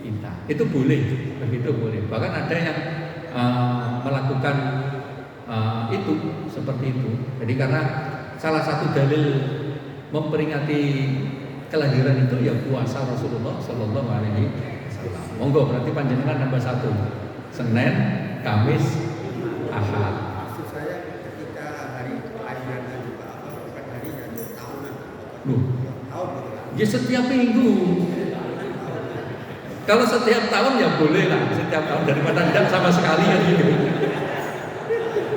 kita. Itu boleh, begitu boleh. Bahkan ada yang melakukan itu seperti itu. Jadi karena salah satu dalil memperingati kelahiran itu ya puasa Rasulullah Sallallahu Alaihi Wasallam. Monggo, berarti panjenengan nambah 1, Senin, Kamis, Ahad. Maksud saya ketika hari kelahiran juga bukan harinya, tahunan. Ya setiap minggu. Kalau setiap tahun ya boleh lah, setiap tahun, daripada tidak sama sekali ya gitu.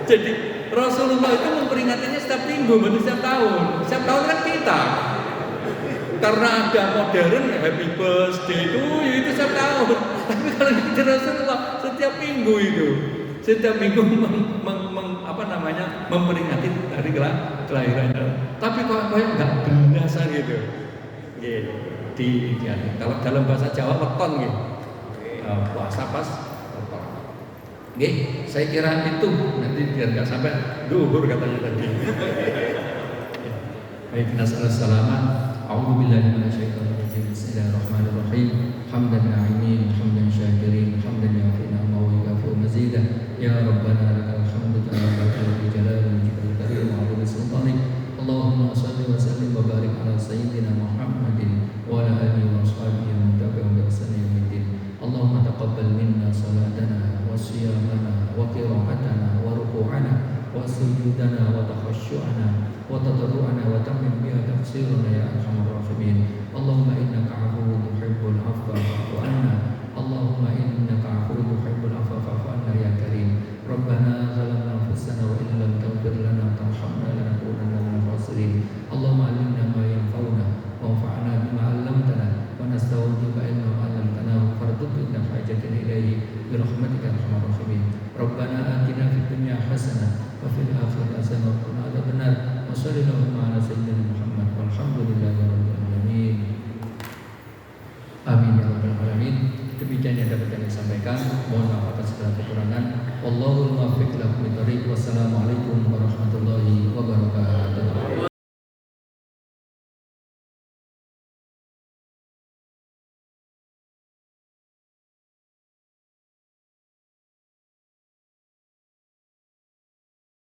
Jadi Rasulullah itu memperingatinya setiap minggu, bukan setiap tahun. Setiap tahun kan kita. Karena ada modern happy birthday itu setiap tahun. Tapi kalau di Rasulullah setiap minggu itu. setiap minggu memperingati hari kelahirannya. Tapi kok nggak biasa gitu. Kalau dalam bahasa Jawa weton gitu. Puasa pas weton. Saya kira itu nanti biar nggak sampai duhur katanya tadi. Baik, nasallallahu a'udzubillahi minasyaitonir rajim. Bismillahirrahmanirrahim. Hamdan na'imin, hamdan syakirin, hamdan ya'fina wa yaghfiru mazidah. Ya Rabbana lakal hamdu kama yanbaghi li jalali wajhikal karim wa 'azimi sultanik. Allahumma shalli wa sallim wa barik ala sayyidina Muhammadin wa ala alihi wa ashabihi wa man tabi'ahum bi ihsan ila yaumil. Allahumma taqabbal minna salatana wa siyamana wa qira'atana wa ruku'ana wa sujudana wa takhashu'ana wa tadarru'ana wa tammim biha tafsirana ya arhamar rahimin. Allahumma innaka 'afuwwun tuhibbul 'afwa fa'fu 'anna. Allahumma innaka 'afuwwun tuhibbul 'afwa fa'fu 'anna ya karim. Rabbana zalamna anfusana wa in lam taghfir lana wa tarhamna